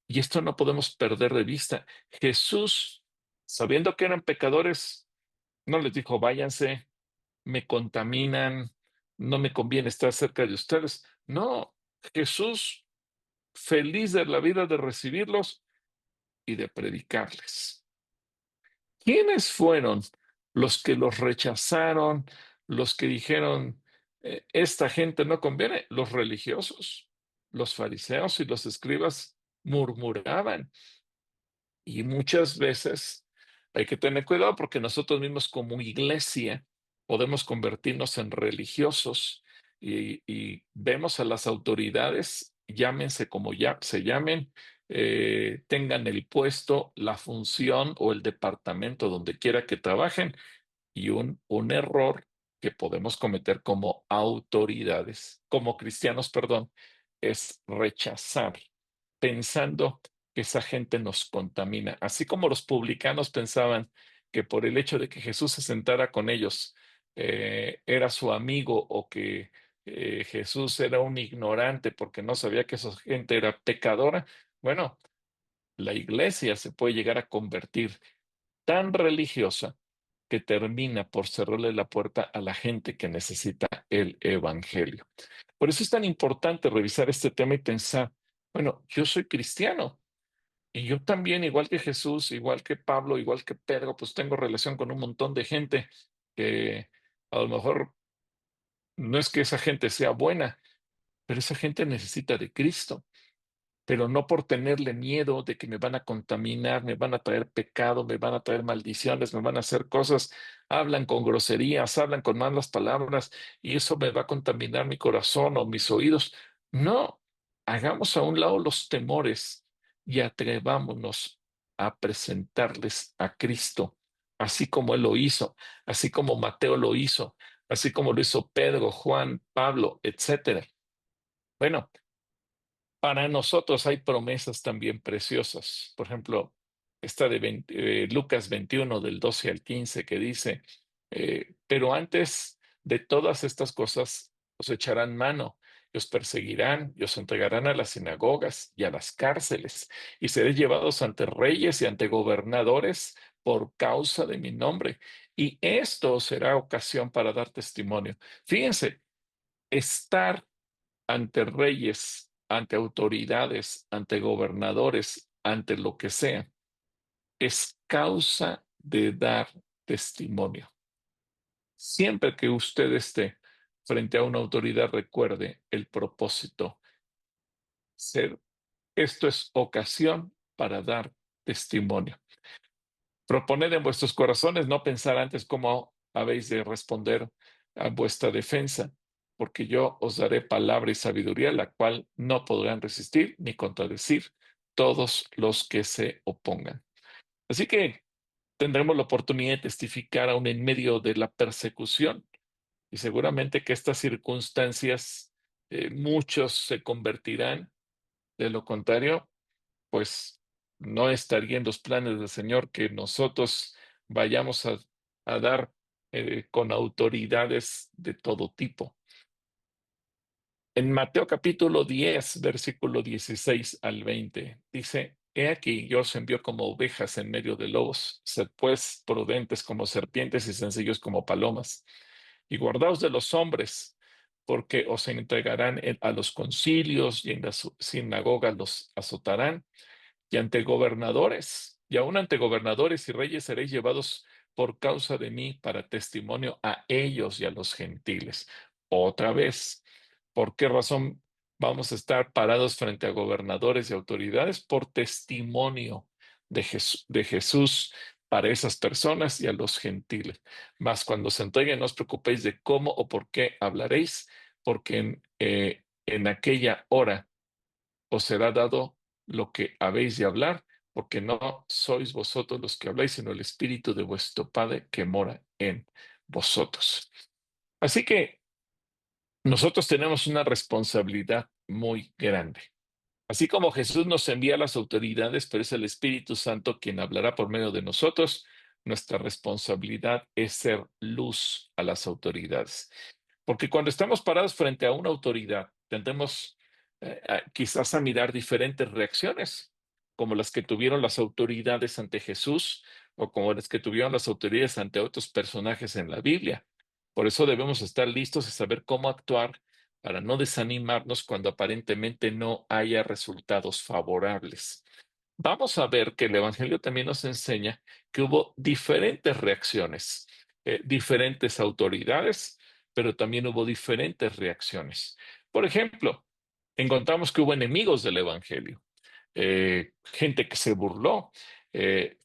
Y esto no podemos perder de vista. Jesús, sabiendo que eran pecadores, no les dijo, váyanse, me contaminan, no me conviene estar cerca de ustedes. No, Jesús, feliz de la vida de recibirlos y de predicarles. ¿Quiénes fueron los que los rechazaron, los que dijeron, esta gente no conviene"? Los religiosos, los fariseos y los escribas murmuraban. Y muchas veces hay que tener cuidado porque nosotros mismos como iglesia podemos convertirnos en religiosos y vemos a las autoridades, llámense como ya se llamen, tengan el puesto, la función o el departamento donde quiera que trabajen, y un error que podemos cometer como autoridades, como cristianos, perdón, es rechazar, pensando que esa gente nos contamina. Así como los publicanos pensaban que por el hecho de que Jesús se sentara con ellos, era su amigo, o que Jesús era un ignorante porque no sabía que esa gente era pecadora. Bueno, la iglesia se puede llegar a convertir. tan religiosa que termina por cerrarle la puerta a la gente que necesita el evangelio. Por eso es tan importante revisar este tema y pensar, bueno, yo soy cristiano y yo también, igual que Jesús, igual que Pablo, igual que Pedro, pues tengo relación con un montón de gente que a lo mejor no es que esa gente sea buena, pero esa gente necesita de Cristo, pero no por tenerle miedo de que me van a contaminar, me van a traer pecado, me van a traer maldiciones, me van a hacer cosas, hablan con groserías, hablan con malas palabras y eso me va a contaminar mi corazón o mis oídos. No, hagamos a un lado los temores y atrevámonos a presentarles a Cristo, así como Él lo hizo, así como Mateo lo hizo, así como lo hizo Pedro, Juan, Pablo, etcétera. Bueno, para nosotros hay promesas también preciosas. Por ejemplo, esta de Lucas 21 del 12 al 15 que dice, pero antes de todas estas cosas os echarán mano, y os perseguirán y os entregarán a las sinagogas y a las cárceles, y seréis llevados ante reyes y ante gobernadores por causa de mi nombre. Y esto será ocasión para dar testimonio. Fíjense, estar ante reyes, ante autoridades, ante gobernadores, ante lo que sea, es causa de dar testimonio. Siempre que usted esté frente a una autoridad, recuerde el propósito. Ser, esto es ocasión para dar testimonio. Proponed en vuestros corazones no pensar antes cómo habéis de responder a vuestra defensa, porque yo os daré palabra y sabiduría, la cual no podrán resistir ni contradecir todos los que se opongan. Así que tendremos la oportunidad de testificar aún en medio de la persecución y seguramente que estas circunstancias, muchos se convertirán. De lo contrario, pues no estaría en los planes del Señor que nosotros vayamos a dar con autoridades de todo tipo. En Mateo capítulo 10, versículo 16 al 20, dice, He aquí, yo os envío como ovejas en medio de lobos, sed pues prudentes como serpientes y sencillos como palomas, y guardaos de los hombres, porque os entregarán a los concilios y en las sinagogas los azotarán y ante gobernadores, y aun ante gobernadores y reyes seréis llevados por causa de mí para testimonio a ellos y a los gentiles. Otra vez, ¿por qué razón vamos a estar parados frente a gobernadores y autoridades? Por testimonio de Jesús para esas personas y a los gentiles. Mas cuando se entreguen, no os preocupéis de cómo o por qué hablaréis, porque en aquella hora os será dado lo que habéis de hablar, porque no sois vosotros los que habláis, sino el Espíritu de vuestro Padre que mora en vosotros. Así que nosotros tenemos una responsabilidad muy grande. Así como Jesús nos envía a las autoridades, pero es el Espíritu Santo quien hablará por medio de nosotros, nuestra responsabilidad es ser luz a las autoridades. Porque cuando estamos parados frente a una autoridad, tendemos quizás a mirar diferentes reacciones, como las que tuvieron las autoridades ante Jesús o como las que tuvieron las autoridades ante otros personajes en la Biblia. Por eso debemos estar listos y saber cómo actuar para no desanimarnos cuando aparentemente no haya resultados favorables. Vamos a ver que el Evangelio también nos enseña que hubo diferentes reacciones, diferentes autoridades, pero también hubo diferentes reacciones. Por ejemplo, encontramos que hubo enemigos del Evangelio, gente que se burló,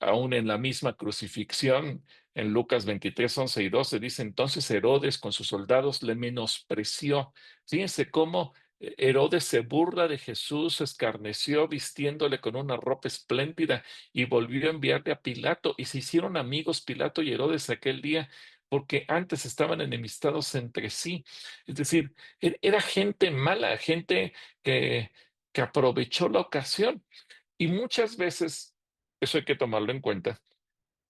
aún en la misma crucifixión, en Lucas 23, 11 y 12 dice, entonces Herodes con sus soldados le menospreció. Fíjense cómo Herodes se burla de Jesús, se escarneció vistiéndole con una ropa espléndida y volvió a enviarle a Pilato y se hicieron amigos Pilato y Herodes aquel día porque antes estaban enemistados entre sí. Es decir, era gente mala, gente que aprovechó la ocasión. Y muchas veces, eso hay que tomarlo en cuenta,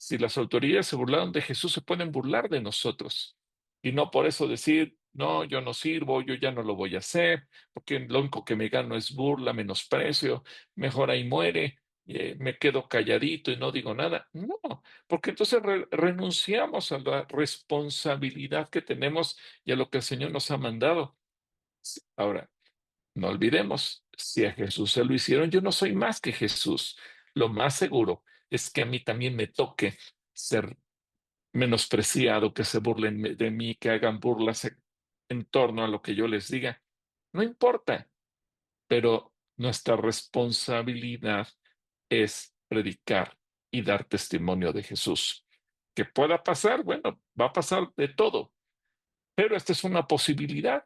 si las autoridades se burlaron de Jesús, se pueden burlar de nosotros. Y no por eso decir, no, yo no sirvo, yo ya no lo voy a hacer, porque lo único que me gano es burla, menosprecio, mejor ahí muere. me quedo calladito y no digo nada. No, porque entonces renunciamos a la responsabilidad que tenemos y a lo que el Señor nos ha mandado. Ahora, no olvidemos, si a Jesús se lo hicieron, yo no soy más que Jesús. Lo más seguro es que a mí también me toque ser menospreciado, que se burlen de mí, que hagan burlas en torno a lo que yo les diga. No importa, pero nuestra responsabilidad es predicar y dar testimonio de Jesús. ¿Que pueda pasar? Bueno, va a pasar de todo, pero esta es una posibilidad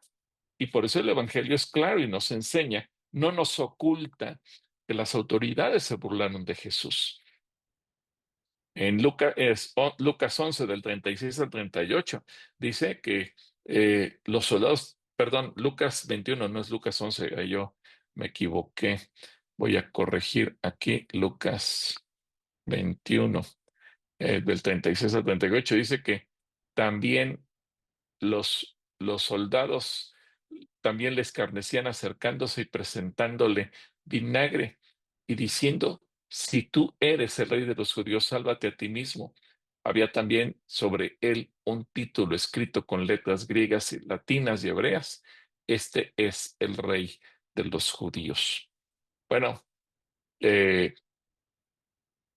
y por eso el Evangelio es claro y nos enseña, no nos oculta que las autoridades se burlaron de Jesús. En Lucas 11, del 36 al 38, dice que los soldados, perdón, Lucas 21, no es Lucas 11, yo me equivoqué. Voy a corregir aquí Lucas 21, del 36 al 38, dice que también los soldados también le escarnecían acercándose y presentándole vinagre y diciendo, si tú eres el rey de los judíos, sálvate a ti mismo. Había también sobre él un título escrito con letras griegas y latinas y hebreas. Este es el rey de los judíos. Bueno, eh,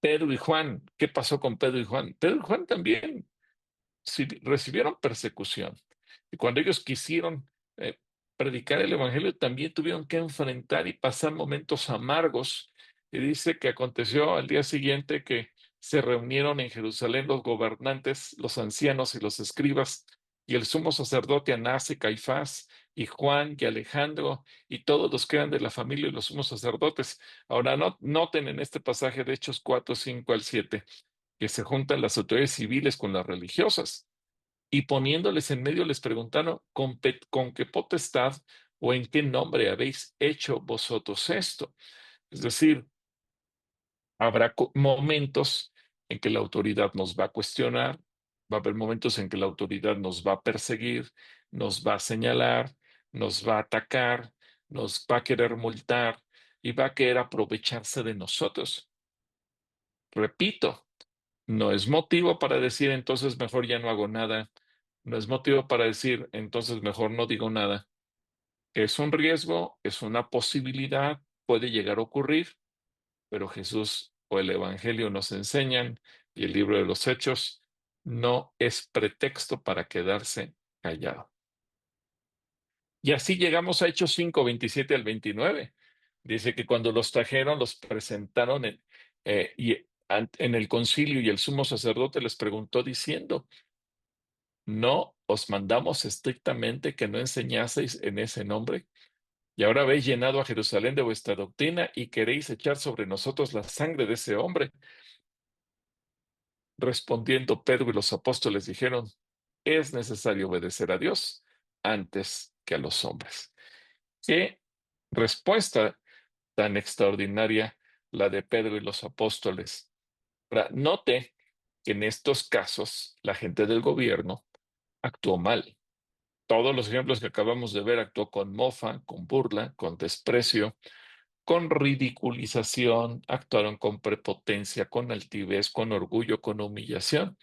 Pedro y Juan, ¿qué pasó con Pedro y Juan? Pedro y Juan también recibieron persecución. Y cuando ellos quisieron eh, predicar el Evangelio, también tuvieron que enfrentar y pasar momentos amargos. Y dice que aconteció al día siguiente que se reunieron en Jerusalén los gobernantes, los ancianos y los escribas, y el sumo sacerdote Anás y Caifás, y Juan y Alejandro, y todos los que eran de la familia de los sumos sacerdotes. Ahora, noten en este pasaje de Hechos 4, 5 al 7 que se juntan las autoridades civiles con las religiosas y poniéndoles en medio les preguntaron con qué potestad o en qué nombre habéis hecho vosotros esto. Es decir, habrá momentos en que la autoridad nos va a cuestionar, va a haber momentos en que la autoridad nos va a perseguir, nos va a señalar, nos va a atacar, nos va a querer multar y va a querer aprovecharse de nosotros. Repito, no es motivo para decir entonces mejor ya no hago nada. No es motivo para decir entonces mejor no digo nada. Es un riesgo, es una posibilidad, puede llegar a ocurrir, pero Jesús o el Evangelio nos enseñan y el libro de los Hechos no es pretexto para quedarse callado. Y así llegamos a Hechos 5, 27 al 29. Dice que cuando los trajeron, los presentaron en el concilio y el sumo sacerdote les preguntó diciendo, ¿no os mandamos estrictamente que no enseñaseis en ese nombre? Y ahora habéis llenado a Jerusalén de vuestra doctrina y queréis echar sobre nosotros la sangre de ese hombre. Respondiendo Pedro y los apóstoles dijeron, es necesario obedecer a Dios antes que a los hombres. Qué respuesta tan extraordinaria la de Pedro y los apóstoles. Ahora, note que en estos casos la gente del gobierno actuó mal. Todos los ejemplos que acabamos de ver actuó con mofa, con burla, con desprecio, con ridiculización, actuaron con prepotencia, con altivez, con orgullo, con humillación.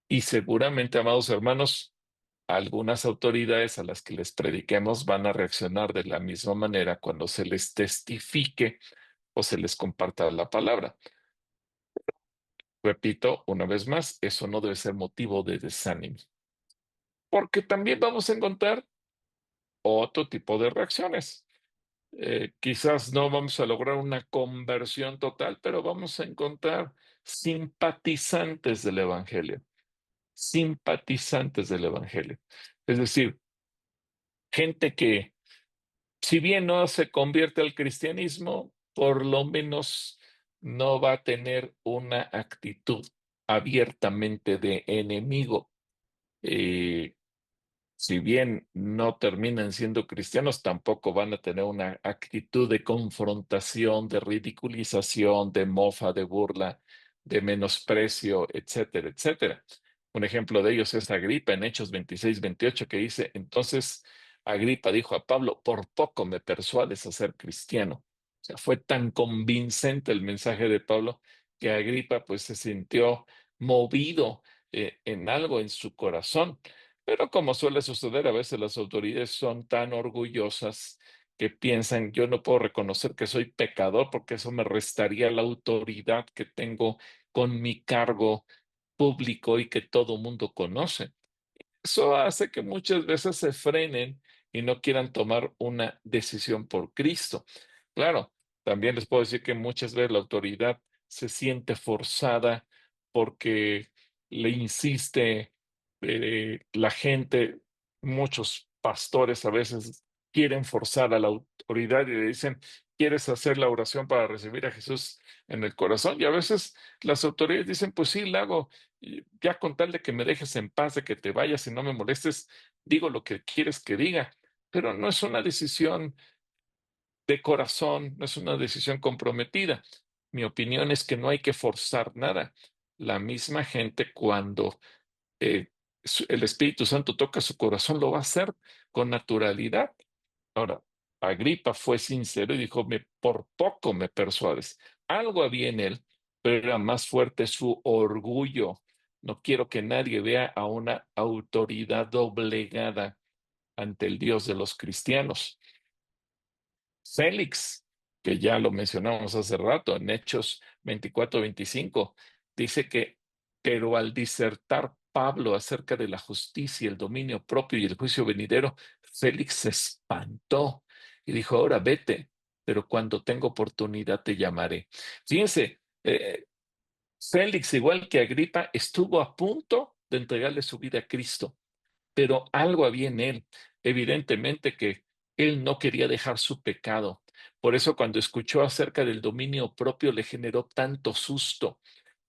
Y seguramente, amados hermanos, algunas autoridades a las que les prediquemos van a reaccionar de la misma manera cuando se les testifique o se les comparta la palabra. Repito, una vez más, eso no debe ser motivo de desánimo, porque también vamos a encontrar otro tipo de reacciones. Quizás no vamos a lograr una conversión total, pero vamos a encontrar simpatizantes del Evangelio, simpatizantes del Evangelio. Es decir, gente que, si bien no se convierte al cristianismo, por lo menos no va a tener una actitud abiertamente de enemigo. Eh, si bien no terminan siendo cristianos, tampoco van a tener una actitud de confrontación, de ridiculización, de mofa, de burla, de menosprecio, etcétera, etcétera. Un ejemplo de ellos es Agripa en Hechos 26, 28, que dice, entonces Agripa dijo a Pablo, por poco me persuades a ser cristiano. sea, fue tan convincente el mensaje de Pablo que Agripa pues se sintió movido en algo en su corazón. Pero como suele suceder, a veces las autoridades son tan orgullosas que piensan, yo no puedo reconocer que soy pecador porque eso me restaría la autoridad que tengo con mi cargo público y que todo mundo conoce. Eso hace que muchas veces se frenen y no quieran tomar una decisión por Cristo. Claro, también les puedo decir que muchas veces la autoridad se siente forzada porque le insiste la gente, muchos pastores a veces quieren forzar a la autoridad y le dicen, ¿quieres hacer la oración para recibir a Jesús en el corazón? Y a veces las autoridades dicen, pues sí, la hago, y ya con tal de que me dejes en paz, de que te vayas y no me molestes, digo lo que quieres que diga, pero no es una decisión de corazón, no es una decisión comprometida. Mi opinión es que no hay que forzar nada. La misma gente cuando el Espíritu Santo toca su corazón lo va a hacer con naturalidad. Ahora, Agripa fue sincero y dijo, por poco me persuades. Algo había en él, pero era más fuerte su orgullo. No quiero que nadie vea a una autoridad doblegada ante el Dios de los cristianos. Félix, que ya lo mencionamos hace rato en Hechos 24-25, dice que, pero al disertar Pablo acerca de la justicia, el dominio propio y el juicio venidero, Félix se espantó y dijo, ahora vete, pero cuando tenga oportunidad te llamaré. Fíjense, Félix, igual que Agripa, estuvo a punto de entregarle su vida a Cristo, pero algo había en él, evidentemente que él no quería dejar su pecado. Por eso cuando escuchó acerca del dominio propio le generó tanto susto.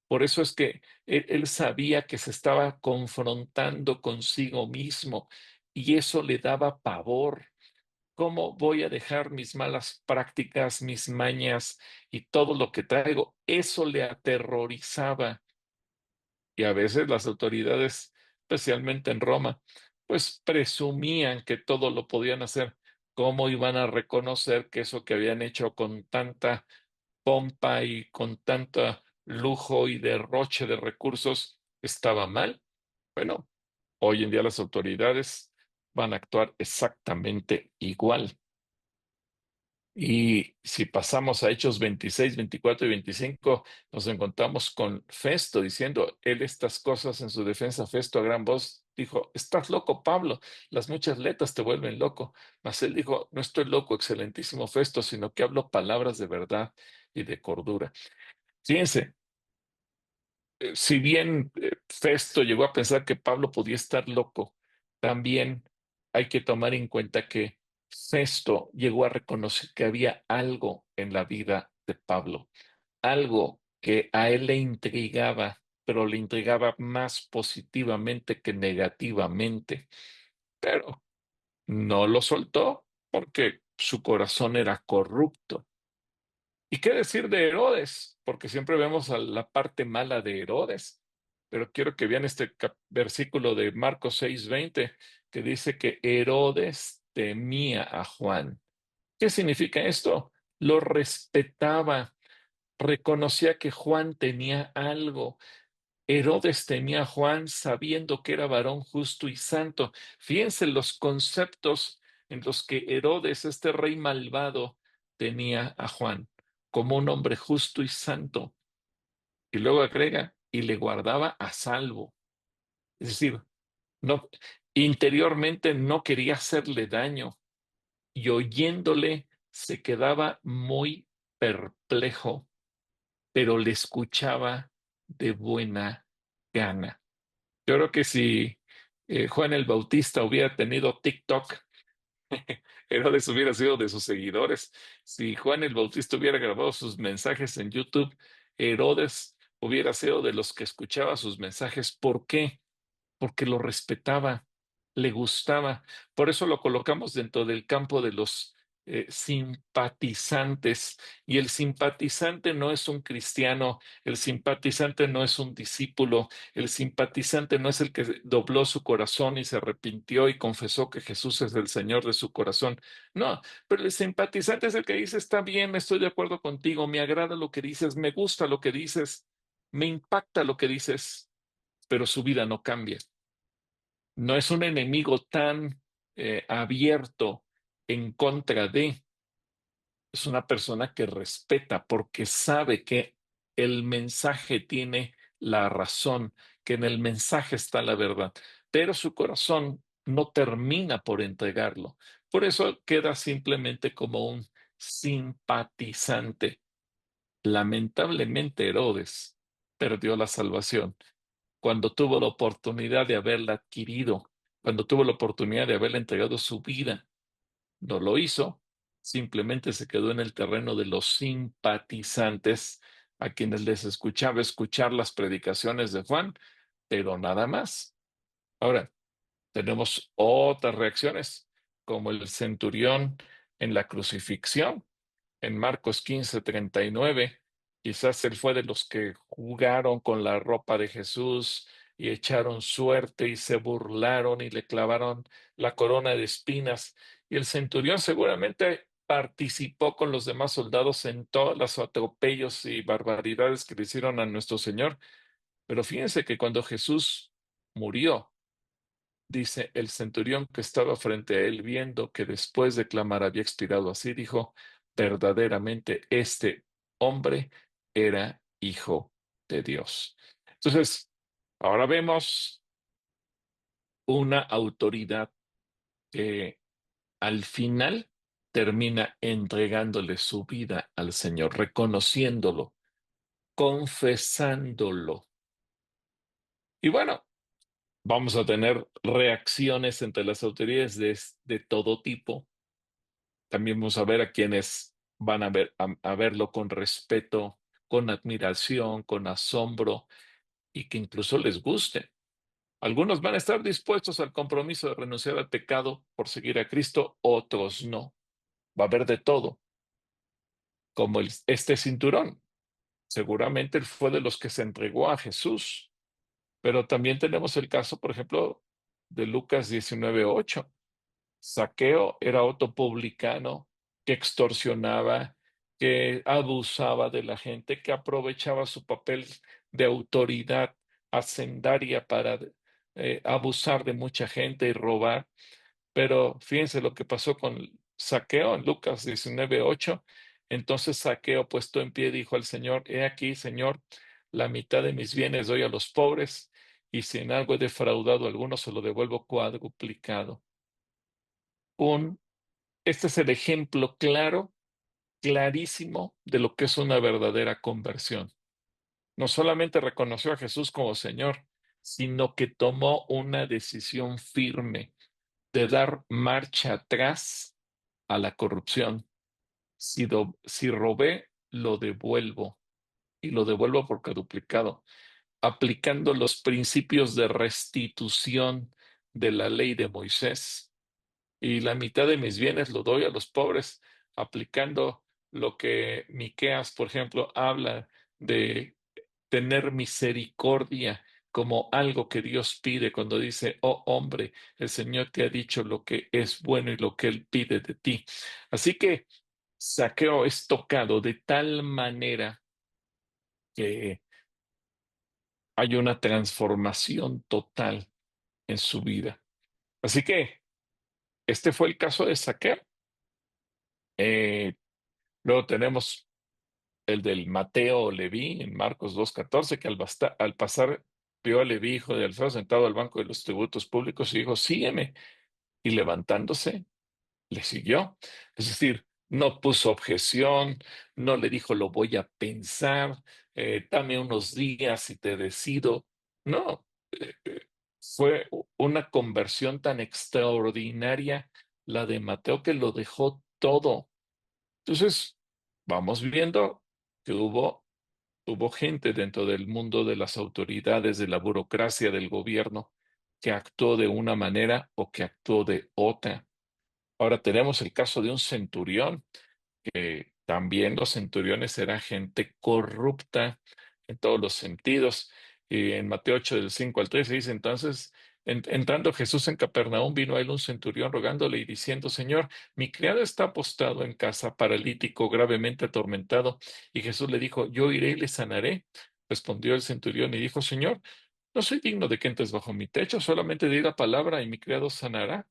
Por eso es que él sabía que se estaba confrontando consigo mismo y eso le daba pavor. ¿Cómo voy a dejar mis malas prácticas, mis mañas y todo lo que traigo? Eso le aterrorizaba. Y a veces las autoridades, especialmente en Roma, pues presumían que todo lo podían hacer. ¿Cómo iban a reconocer que eso que habían hecho con tanta pompa y con tanta lujo y derroche de recursos estaba mal? Bueno, hoy en día las autoridades van a actuar exactamente igual. Y si pasamos a Hechos 26, 24 y 25, nos encontramos con Festo diciendo, él estas cosas en su defensa, Festo a gran voz dijo, estás loco, Pablo, las muchas letras te vuelven loco. Mas él dijo, no estoy loco, excelentísimo Festo, sino que hablo palabras de verdad y de cordura. Fíjense, si bien Festo llegó a pensar que Pablo podía estar loco, también hay que tomar en cuenta que Festo llegó a reconocer que había algo en la vida de Pablo, algo que a él le intrigaba, pero le intrigaba más positivamente que negativamente, pero no lo soltó porque su corazón era corrupto. ¿Y qué decir de Herodes? Porque siempre vemos a la parte mala de Herodes. Pero quiero que vean este versículo de Marcos 6:20 que dice que Herodes temía a Juan. ¿Qué significa esto? Lo respetaba, reconocía que Juan tenía algo. Herodes temía a Juan sabiendo que era varón justo y santo. Fíjense los conceptos en los que Herodes, este rey malvado, tenía a Juan como un hombre justo y santo. Y luego agrega, y le guardaba a salvo. Es decir, no, interiormente no quería hacerle daño y oyéndole se quedaba muy perplejo, pero le escuchaba de buena gana. Yo creo que si Juan el Bautista hubiera tenido TikTok, Herodes hubiera sido de sus seguidores. Si Juan el Bautista hubiera grabado sus mensajes en YouTube, Herodes hubiera sido de los que escuchaba sus mensajes. ¿Por qué? Porque lo respetaba, le gustaba. Por eso lo colocamos dentro del campo de los simpatizantes. Y el simpatizante no es un cristiano, el simpatizante no es un discípulo, el simpatizante no es el que dobló su corazón y se arrepintió y confesó que Jesús es el Señor de su corazón. No, pero el simpatizante es el que dice, está bien, estoy de acuerdo contigo, me agrada lo que dices, me gusta lo que dices, me impacta lo que dices, pero su vida no cambia. No es un enemigo tan abierto en contra de, es una persona que respeta porque sabe que el mensaje tiene la razón, que en el mensaje está la verdad, pero su corazón no termina por entregarlo. Por eso queda simplemente como un simpatizante. Lamentablemente Herodes perdió la salvación cuando tuvo la oportunidad de haberla adquirido, cuando tuvo la oportunidad de haberle entregado su vida. No lo hizo, simplemente se quedó en el terreno de los simpatizantes, a quienes les escuchaba escuchar las predicaciones de Juan, pero nada más. Ahora, tenemos otras reacciones, como el centurión en la crucifixión en Marcos 15:39. Quizás él fue de los que jugaron con la ropa de Jesús y echaron suerte y se burlaron y le clavaron la corona de espinas. Y el centurión seguramente participó con los demás soldados en todos los atropellos y barbaridades que le hicieron a nuestro Señor. Pero fíjense que cuando Jesús murió, dice el centurión que estaba frente a él, viendo que después de clamar había expirado así, dijo, verdaderamente este hombre era hijo de Dios. Entonces, ahora vemos una autoridad que al final termina entregándole su vida al Señor, reconociéndolo, confesándolo. Y bueno, vamos a tener reacciones entre las autoridades de todo tipo. También vamos a ver a quienes van a verlo con respeto, con admiración, con asombro y que incluso les guste. Algunos van a estar dispuestos al compromiso de renunciar al pecado por seguir a Cristo, otros no. Va a haber de todo, como este cinturón. Seguramente él fue de los que se entregó a Jesús, pero también tenemos el caso, por ejemplo, de Lucas 19:8. Saqueo era otro publicano que extorsionaba, que abusaba de la gente, que aprovechaba su papel de autoridad hacendaria para abusar de mucha gente y robar. Pero fíjense lo que pasó con Saqueo en Lucas 19:8. Entonces Saqueo, puesto en pie, dijo al Señor, he aquí, Señor, la mitad de mis bienes doy a los pobres, y si en algo he defraudado a alguno, se lo devuelvo cuadruplicado. Un Este es el ejemplo claro, clarísimo de lo que es una verdadera conversión. No solamente reconoció a Jesús como Señor, sino que tomó una decisión firme de dar marcha atrás a la corrupción. Si robé, lo devuelvo y lo devuelvo por duplicado, aplicando los principios de restitución de la ley de Moisés. Y la mitad de mis bienes lo doy a los pobres, aplicando lo que Miqueas, por ejemplo, habla de tener misericordia como algo que Dios pide cuando dice, oh hombre, el Señor te ha dicho lo que es bueno y lo que Él pide de ti. Así que Saqueo es tocado de tal manera que hay una transformación total en su vida. Así que este fue el caso de Saqueo. Eh, Luego tenemos el del Mateo o Leví en Marcos 2:14, que al pasar vio a Leví, hijo de Alfeo, sentado al banco de los tributos públicos y dijo, sígueme. Y levantándose, le siguió. Es decir, no puso objeción, no le dijo, lo voy a pensar, dame unos días y te decido. No, fue una conversión tan extraordinaria la de Mateo que lo dejó todo. Entonces, vamos viendo que hubo gente dentro del mundo de las autoridades, de la burocracia del gobierno, que actuó de una manera o que actuó de otra. Ahora tenemos el caso de un centurión, que también los centuriones eran gente corrupta en todos los sentidos. Y en Mateo 8, del 5 al 13 dice, entonces, entrando Jesús en Capernaum, vino a él un centurión rogándole y diciendo, Señor, mi criado está apostado en casa, paralítico, gravemente atormentado. Y Jesús le dijo, yo iré y le sanaré. Respondió el centurión y dijo, Señor, no soy digno de que entres bajo mi techo, solamente di la palabra y mi criado sanará.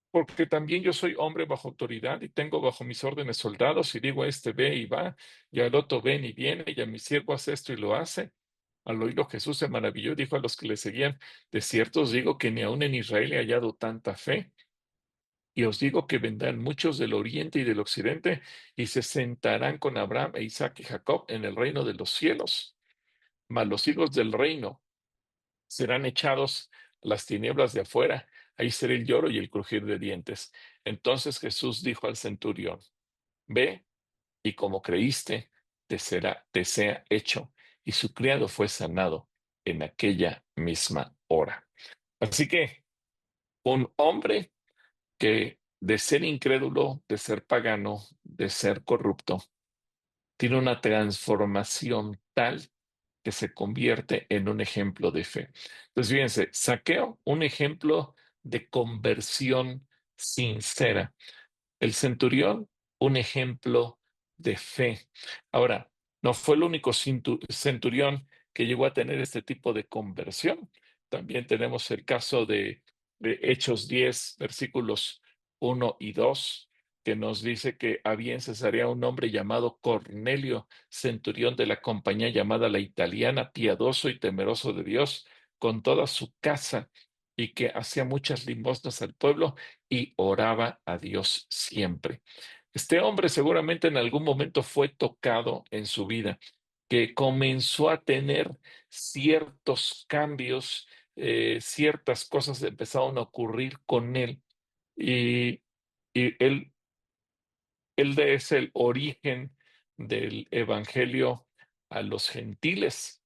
Porque también yo soy hombre bajo autoridad y tengo bajo mis órdenes soldados, y digo a este ve y va, y al otro ven y viene, y a mi siervo hace esto y lo hace. Al oírlo Jesús se maravilló y dijo a los que le seguían, de cierto os digo que ni aun en Israel he hallado tanta fe. Y os digo que vendrán muchos del oriente y del occidente y se sentarán con Abraham e Isaac y Jacob en el reino de los cielos. Mas los hijos del reino serán echados a las tinieblas de afuera, ahí será el lloro y el crujir de dientes. Entonces Jesús dijo al centurión, ve y como creíste, te sea hecho. Y su criado fue sanado en aquella misma hora. Así que un hombre que de ser incrédulo, de ser pagano, de ser corrupto, tiene una transformación tal que se convierte en un ejemplo de fe. Entonces, fíjense, Zaqueo, un ejemplo de conversión sincera. El centurión, un ejemplo de fe. Ahora, no fue el único centurión que llegó a tener este tipo de conversión. También tenemos el caso de Hechos 10, versículos 1 y 2, que nos dice que había en Cesarea un hombre llamado Cornelio, centurión de la compañía llamada la Italiana, piadoso y temeroso de Dios, con toda su casa, y que hacía muchas limosnas al pueblo y oraba a Dios siempre. Este hombre seguramente en algún momento fue tocado en su vida, que comenzó a tener ciertos cambios, ciertas cosas empezaron a ocurrir con él y, y él es el origen del evangelio a los gentiles.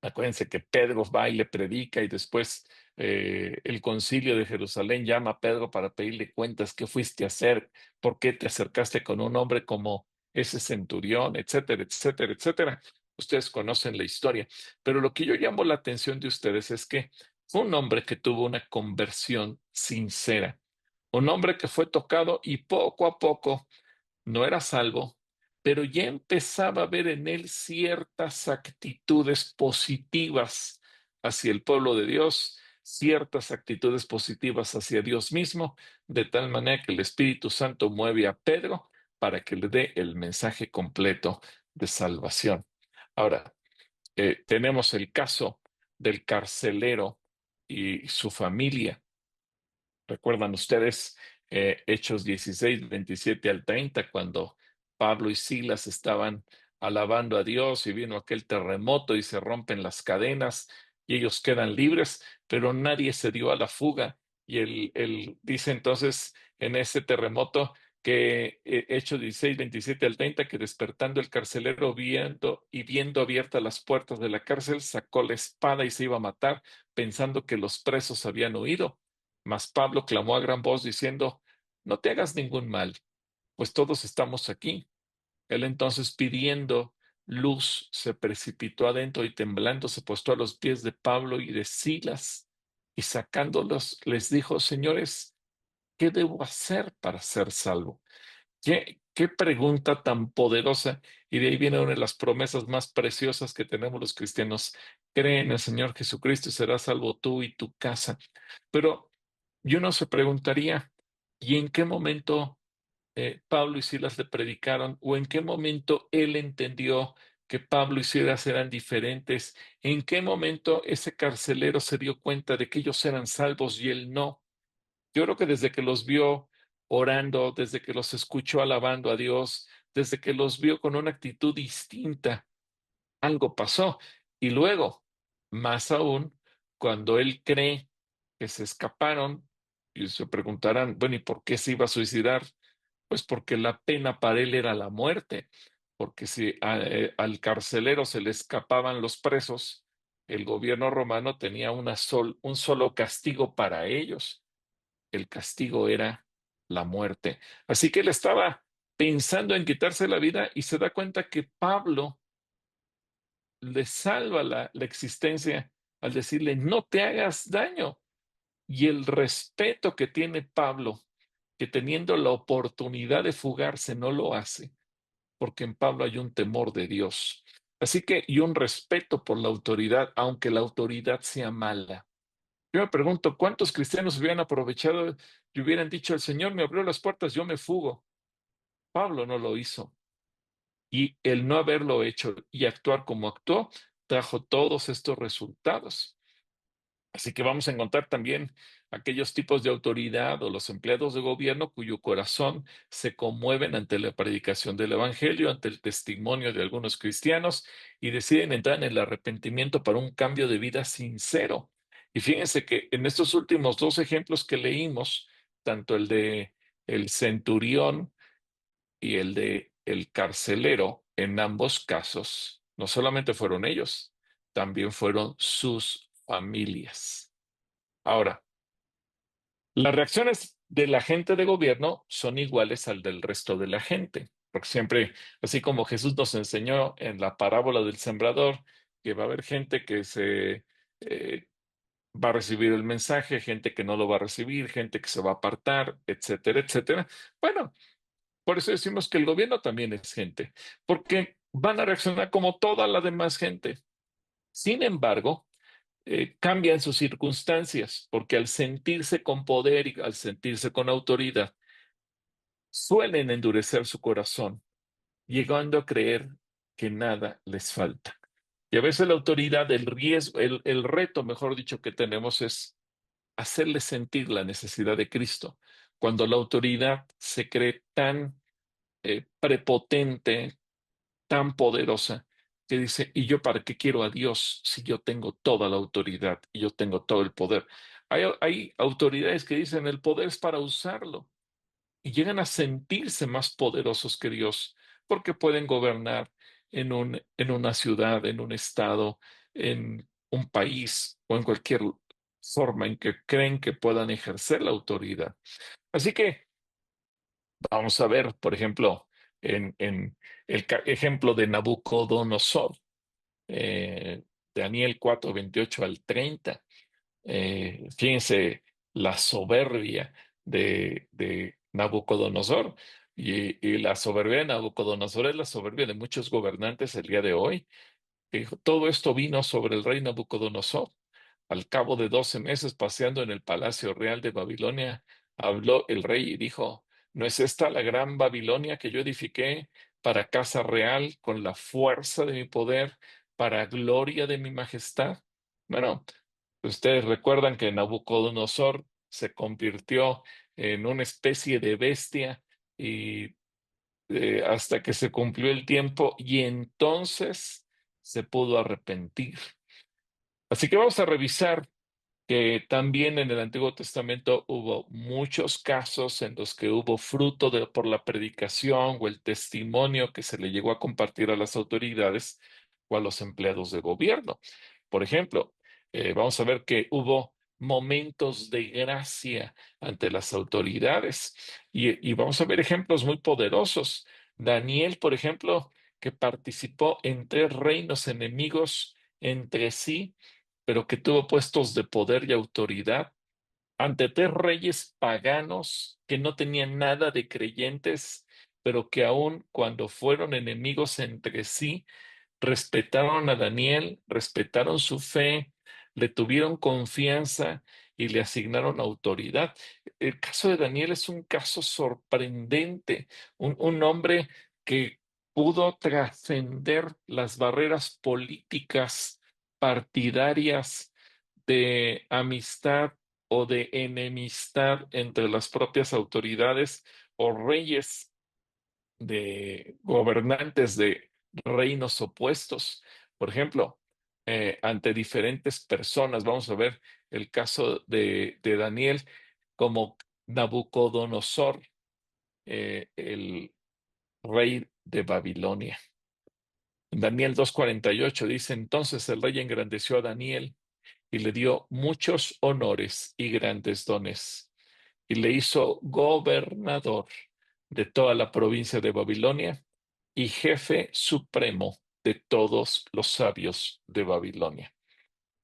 Acuérdense que Pedro va y le predica y después el concilio de Jerusalén llama a Pedro para pedirle cuentas, qué fuiste a hacer, por qué te acercaste con un hombre como ese centurión, etcétera, etcétera, etcétera. Ustedes conocen la historia, pero lo que yo llamo la atención de ustedes es que fue un hombre que tuvo una conversión sincera, un hombre que fue tocado y poco a poco no era salvo, pero ya empezaba a ver en él ciertas actitudes positivas hacia el pueblo de Dios, ciertas actitudes positivas hacia Dios mismo, de tal manera que el Espíritu Santo mueve a Pedro para que le dé el mensaje completo de salvación. Ahora, tenemos el caso del carcelero y su familia. ¿Recuerdan ustedes Hechos 16, 27 al 30, cuando Pablo y Silas estaban alabando a Dios y vino aquel terremoto y se rompen las cadenas y ellos quedan libres, pero nadie se dio a la fuga? Y él dice entonces en ese terremoto que Hechos 16, 27 al 30, que despertando el carcelero viendo abiertas las puertas de la cárcel, sacó la espada y se iba a matar, pensando que los presos habían huido. Mas Pablo clamó a gran voz diciendo, no te hagas ningún mal, pues todos estamos aquí. Él entonces pidiendo luz se precipitó adentro y temblando se postó a los pies de Pablo y de Silas y sacándolos les dijo, señores, ¿qué debo hacer para ser salvo? ¿Qué pregunta tan poderosa? Y de ahí viene una de las promesas más preciosas que tenemos los cristianos. Cree en el Señor Jesucristo y serás salvo tú y tu casa. Pero y uno se preguntaría, ¿y en qué momento Pablo y Silas le predicaron? ¿O en qué momento él entendió que Pablo y Silas eran diferentes? ¿En qué momento ese carcelero se dio cuenta de que ellos eran salvos y él no? Yo creo que desde que los vio orando, desde que los escuchó alabando a Dios, desde que los vio con una actitud distinta, algo pasó. Y luego, más aún, cuando él cree que se escaparon, y se preguntarán, bueno, ¿y por qué se iba a suicidar? Pues porque la pena para él era la muerte, porque si al carcelero se le escapaban los presos, el gobierno romano tenía un solo castigo para ellos, el castigo era la muerte. Así que él estaba pensando en quitarse la vida y se da cuenta que Pablo le salva la existencia al decirle, no te hagas daño. Y el respeto que tiene Pablo, que teniendo la oportunidad de fugarse no lo hace, porque en Pablo hay un temor de Dios. Así que, y un respeto por la autoridad, aunque la autoridad sea mala. Yo me pregunto, ¿cuántos cristianos hubieran aprovechado y hubieran dicho, el Señor me abrió las puertas, yo me fugo? Pablo no lo hizo. Y el no haberlo hecho y actuar como actuó, trajo todos estos resultados. Así que vamos a encontrar también aquellos tipos de autoridad o los empleados de gobierno cuyo corazón se conmueven ante la predicación del evangelio, ante el testimonio de algunos cristianos y deciden entrar en el arrepentimiento para un cambio de vida sincero. Y fíjense que en estos últimos dos ejemplos que leímos, tanto el de el centurión y el de el carcelero, en ambos casos, no solamente fueron ellos, también fueron sus familias. Ahora, las reacciones de la gente de gobierno son iguales al del resto de la gente, porque siempre, así como Jesús nos enseñó en la parábola del sembrador, que va a haber gente que se va a recibir el mensaje, gente que no lo va a recibir, gente que se va a apartar, etcétera, etcétera. Bueno, por eso decimos que el gobierno también es gente, porque van a reaccionar como toda la demás gente. Sin embargo, cambian sus circunstancias, porque al sentirse con poder y al sentirse con autoridad, suelen endurecer su corazón, llegando a creer que nada les falta. Y a veces la autoridad, el riesgo, el reto, mejor dicho, que tenemos es hacerles sentir la necesidad de Cristo. Cuando la autoridad se cree tan prepotente, tan poderosa, que dice, ¿y yo para qué quiero a Dios si yo tengo toda la autoridad y yo tengo todo el poder? Hay autoridades que dicen, el poder es para usarlo y llegan a sentirse más poderosos que Dios porque pueden gobernar en una ciudad, en un estado, en un país o en cualquier forma en que creen que puedan ejercer la autoridad. Así que vamos a ver, por ejemplo, en el ejemplo de Nabucodonosor, eh, Daniel 4:28 al 30. Fíjense la soberbia de Nabucodonosor. Y la soberbia de Nabucodonosor es la soberbia de muchos gobernantes el día de hoy. Todo esto vino sobre el rey Nabucodonosor. Al cabo de 12 meses paseando en el palacio real de Babilonia, habló el rey y dijo, ¿no es esta la gran Babilonia que yo edifiqué para casa real con la fuerza de mi poder, para gloria de mi majestad? Bueno, ustedes recuerdan que Nabucodonosor se convirtió en una especie de bestia y hasta que se cumplió el tiempo y entonces se pudo arrepentir. Así que vamos a revisar que también en el Antiguo Testamento hubo muchos casos en los que hubo fruto por la predicación o el testimonio que se le llegó a compartir a las autoridades o a los empleados de gobierno. Por ejemplo, vamos a ver que hubo momentos de gracia ante las autoridades y vamos a ver ejemplos muy poderosos. Daniel, por ejemplo, que participó en tres reinos enemigos entre sí, pero que tuvo puestos de poder y autoridad ante tres reyes paganos que no tenían nada de creyentes, pero que aun cuando fueron enemigos entre sí, respetaron a Daniel, respetaron su fe, le tuvieron confianza y le asignaron autoridad. El caso de Daniel es un caso sorprendente, un hombre que pudo trascender las barreras políticas, partidarias, de amistad o de enemistad entre las propias autoridades o reyes de gobernantes de reinos opuestos. Por ejemplo, ante diferentes personas, vamos a ver el caso de Daniel como Nabucodonosor, el rey de Babilonia. En Daniel 2:48 dice, entonces el rey engrandeció a Daniel y le dio muchos honores y grandes dones. y le hizo gobernador de toda la provincia de Babilonia y jefe supremo de todos los sabios de Babilonia.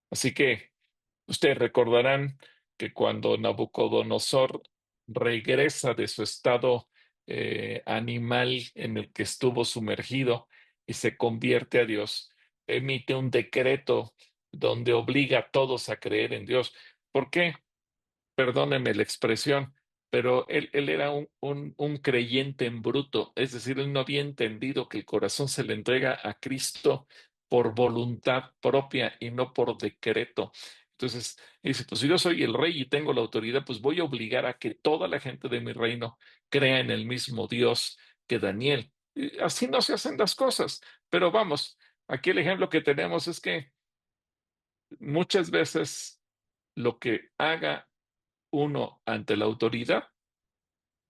Así que ustedes recordarán que cuando Nabucodonosor regresa de su estado animal en el que estuvo sumergido y se convierte a Dios, emite un decreto donde obliga a todos a creer en Dios. ¿Por qué? Perdónenme la expresión, pero él era un creyente en bruto, es decir, él no había entendido que el corazón se le entrega a Cristo por voluntad propia y no por decreto. Entonces, dice, pues si yo soy el rey y tengo la autoridad, pues voy a obligar a que toda la gente de mi reino crea en el mismo Dios que Daniel. Y así no se hacen las cosas, pero vamos, aquí el ejemplo que tenemos es que muchas veces lo que haga uno ante la autoridad,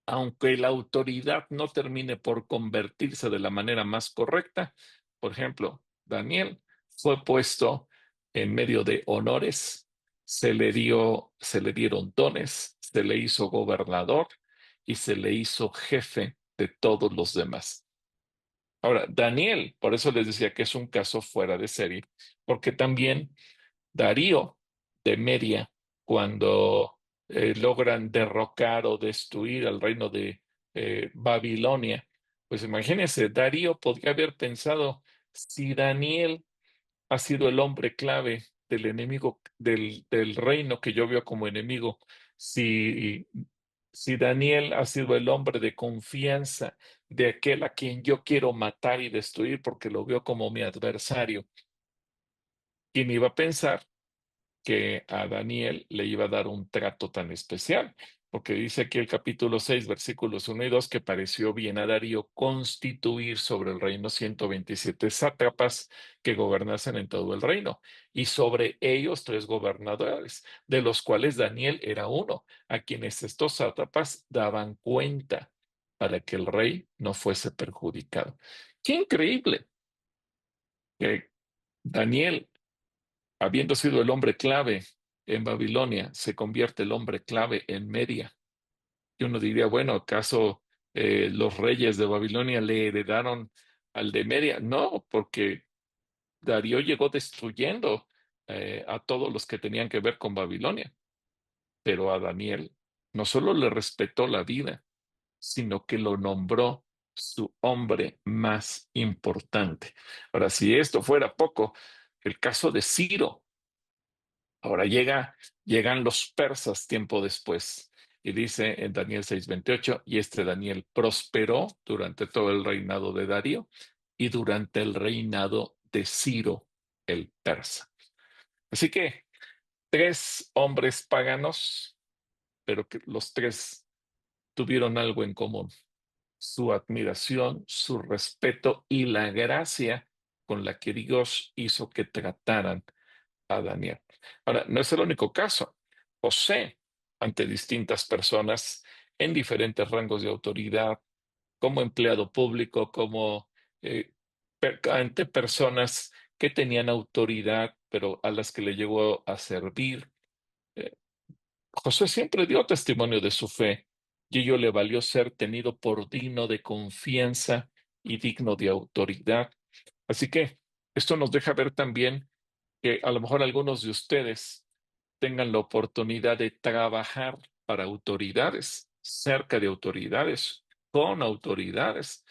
aunque la autoridad no termine por convertirse de la manera más correcta. Por ejemplo, Daniel fue puesto en medio de honores, se le dieron dones, se le hizo gobernador y se le hizo jefe de todos los demás. Ahora, Daniel, por eso les decía que es un caso fuera de serie, porque también Darío de Media, cuando logran derrocar o destruir al reino de Babilonia, pues imagínense, Darío podría haber pensado, si Daniel ha sido el hombre clave del enemigo, del reino que yo veo como enemigo, si, si Daniel ha sido el hombre de confianza de aquel a quien yo quiero matar y destruir porque lo veo como mi adversario, ¿quién iba a pensar que a Daniel le iba a dar un trato tan especial? Porque dice aquí el capítulo 6, versículos 1 y 2, que pareció bien a Darío constituir sobre el reino 127 sátrapas que gobernasen en todo el reino, y sobre ellos tres gobernadores, de los cuales Daniel era uno, a quienes estos sátrapas daban cuenta para que el rey no fuese perjudicado. ¡Qué increíble! Que Daniel, habiendo sido el hombre clave en Babilonia, se convierte el hombre clave en Media. Y uno diría, bueno, ¿acaso los reyes de Babilonia le heredaron al de Media? No, porque Darío llegó destruyendo a todos los que tenían que ver con Babilonia, pero a Daniel no solo le respetó la vida, sino que lo nombró su hombre más importante. Ahora, si esto fuera poco, el caso de Ciro. Ahora llegan los persas tiempo después. Y dice en Daniel 6:28, y este Daniel prosperó durante todo el reinado de Darío y durante el reinado de Ciro el persa. Así que tres hombres paganos, pero que los tres tuvieron algo en común: su admiración, su respeto y la gracia con la que Dios hizo que trataran a Daniel. Ahora, no es el único caso. José, ante distintas personas en diferentes rangos de autoridad, como empleado público, como ante personas que tenían autoridad, pero a las que le llegó a servir. eh, José siempre dio testimonio de su fe y ello le valió ser tenido por digno de confianza y digno de autoridad. Así que esto nos deja ver también que a lo mejor algunos de ustedes tengan la oportunidad de trabajar para autoridades, cerca de autoridades, con autoridades,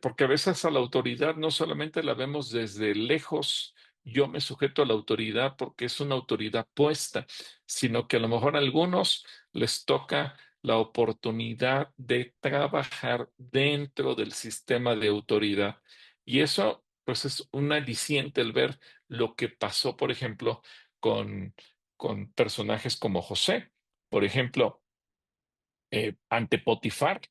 porque a veces a la autoridad no solamente la vemos desde lejos, yo me sujeto a la autoridad porque es una autoridad puesta, sino que a lo mejor a algunos les toca la oportunidad de trabajar dentro del sistema de autoridad. Y eso, pues, es un aliciente el ver lo que pasó, por ejemplo, con, con personajes como José. Por ejemplo, ante Potifar,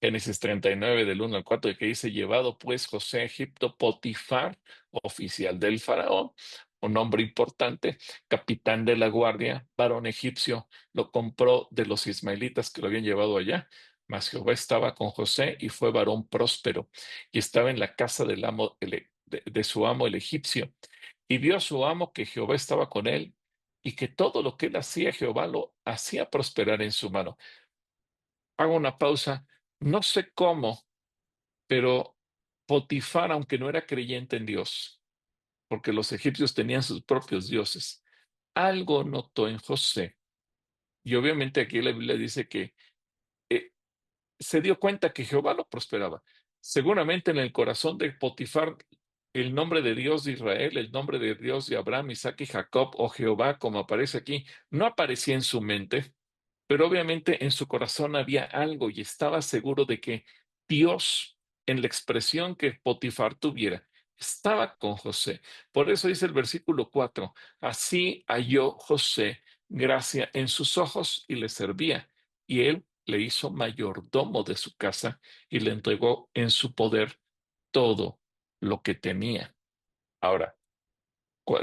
Génesis 39 del 1 al 4, que dice, llevado pues José a Egipto, Potifar, oficial del faraón, un hombre importante, capitán de la guardia, varón egipcio, lo compró de los ismaelitas que lo habían llevado allá. Mas Jehová estaba con José y fue varón próspero, y estaba en la casa del amo, de su amo el egipcio. Y vio a su amo que Jehová estaba con él, y que todo lo que él hacía, Jehová lo hacía prosperar en su mano. hago una pausa. No sé cómo, pero Potifar, aunque no era creyente en Dios, porque los egipcios tenían sus propios dioses, algo notó en José. Y obviamente aquí la Biblia dice que eh, se dio cuenta que Jehová lo prosperaba. Seguramente en el corazón de Potifar, el nombre de Dios de Israel, el nombre de Dios de Abraham, Isaac y Jacob, o Jehová, como aparece aquí, no aparecía en su mente, pero obviamente en su corazón había algo y estaba seguro de que Dios, en la expresión que Potifar tuviera, estaba con José. Por eso dice el versículo 4: así halló José gracia en sus ojos y le servía, y él le hizo mayordomo de su casa y le entregó en su poder todo lo que tenía. Ahora,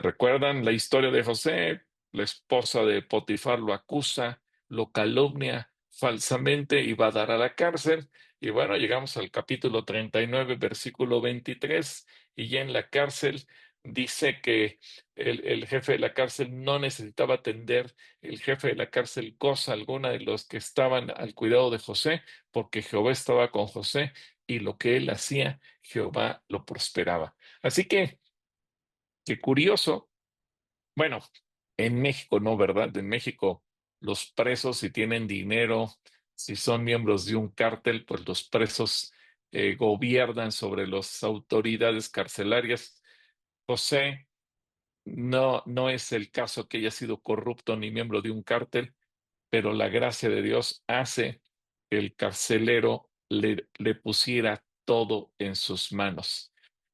¿recuerdan la historia de José? La esposa de Potifar lo acusa, lo calumnia falsamente y va a dar a la cárcel. Y bueno, llegamos al capítulo 39, versículo 23, y ya en la cárcel dice que el jefe de la cárcel no necesitaba atender el jefe de la cárcel cosa alguna de los que estaban al cuidado de José, porque Jehová estaba con José y lo que él hacía, Jehová lo prosperaba. Así que, qué curioso. Bueno, en México no, ¿verdad? En México los presos, si tienen dinero, si son miembros de un cártel, pues los presos gobiernan sobre las autoridades carcelarias. José no es el caso que haya sido corrupto ni miembro de un cártel, pero la gracia de Dios hace que el carcelero le pusiera todo en sus manos.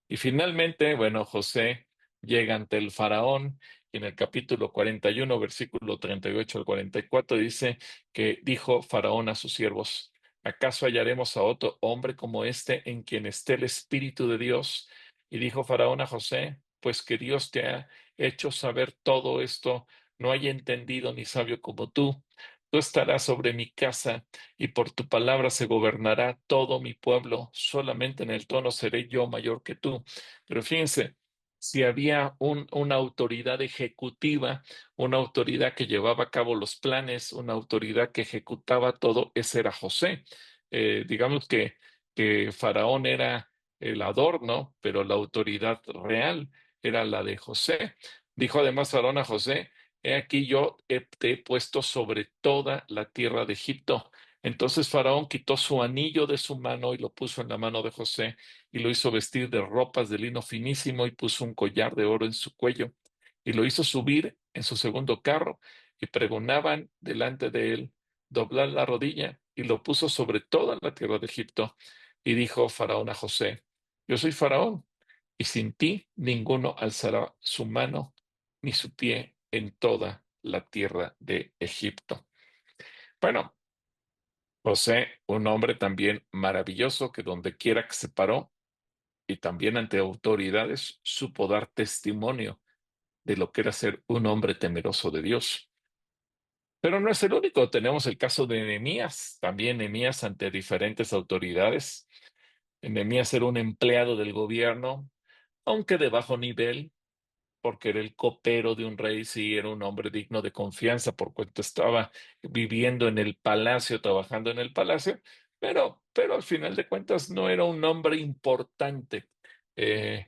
Y finalmente, bueno, José llega ante el faraón y en el capítulo 41, versículo 38 al 44 dice que dijo faraón a sus siervos: ¿acaso hallaremos a otro hombre como este en quien esté el Espíritu de Dios? Y dijo faraón a José: pues que Dios te ha hecho saber todo esto, no hay entendido ni sabio como tú. Tú estarás sobre mi casa y por tu palabra se gobernará todo mi pueblo. Solamente en el trono seré yo mayor que tú. Pero fíjense, si había una autoridad ejecutiva, una autoridad que llevaba a cabo los planes, una autoridad que ejecutaba todo, ese era José. Digamos que Faraón era el adorno, pero la autoridad real era la de José. Dijo además Faraón a José: he aquí te he puesto sobre toda la tierra de Egipto. Entonces Faraón quitó su anillo de su mano y lo puso en la mano de José y lo hizo vestir de ropas de lino finísimo y puso un collar de oro en su cuello y lo hizo subir en su segundo carro y pregonaban delante de él doblar la rodilla y lo puso sobre toda la tierra de Egipto. Y dijo Faraón a José: yo soy Faraón y sin ti ninguno alzará su mano ni su pie en toda la tierra de Egipto. Bueno, José, un hombre también maravilloso que donde quiera que se paró y también ante autoridades supo dar testimonio de lo que era ser un hombre temeroso de Dios. Pero no es el único, tenemos el caso de Nehemías, también Nehemías ante diferentes autoridades. Nehemías era un empleado del gobierno, aunque de bajo nivel, porque era el copero de un rey, sí, era un hombre digno de confianza por cuanto estaba viviendo en el palacio, trabajando en el palacio, pero al final de cuentas no era un hombre importante. Eh,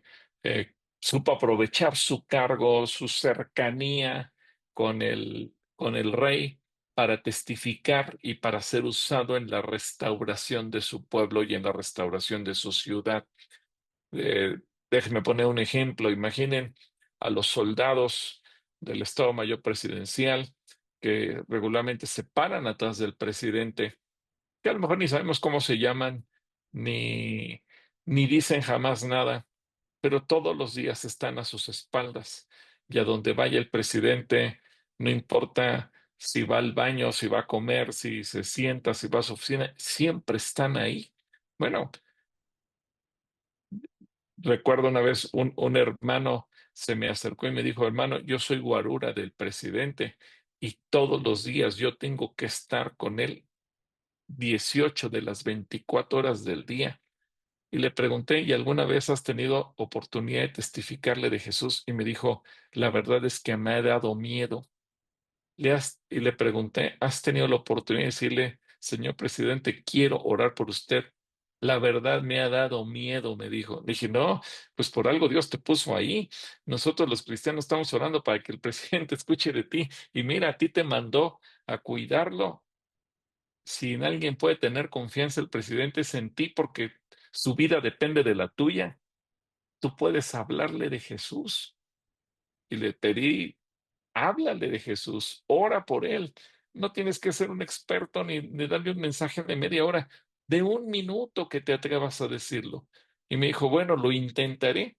Supo aprovechar su cargo, su cercanía con el rey para testificar y para ser usado en la restauración de su pueblo y en la restauración de su ciudad. Eh, Déjenme poner un ejemplo. Imaginen a los soldados del Estado Mayor Presidencial que regularmente se paran atrás del presidente, que a lo mejor ni sabemos cómo se llaman, ni, ni dicen jamás nada, pero todos los días están a sus espaldas. Y a donde vaya el presidente, no importa si va al baño, si va a comer, si se sienta, si va a su oficina, siempre están ahí. Bueno, recuerdo una vez un hermano se me acercó y me dijo: hermano, yo soy guarura del presidente y todos los días yo tengo que estar con él 18 de las 24 horas del día. Y le pregunté: ¿y alguna vez has tenido oportunidad de testificarle de Jesús? Y me dijo: la verdad es que me ha dado miedo. Y le pregunté: ¿has tenido la oportunidad de decirle señor presidente, quiero orar por usted. La verdad me ha dado miedo, me dijo. Dije, no, pues por algo Dios te puso ahí. Nosotros los cristianos estamos orando para que el presidente escuche de ti. Y mira, a ti te mandó a cuidarlo. Si en alguien puede tener confianza el presidente es en ti porque su vida depende de la tuya. Tú puedes hablarle de Jesús. Y le pedí, háblale de Jesús, ora por él. No tienes que ser un experto ni darle un mensaje de media hora, de un minuto que te atrevas a decirlo. Y me dijo, bueno, lo intentaré.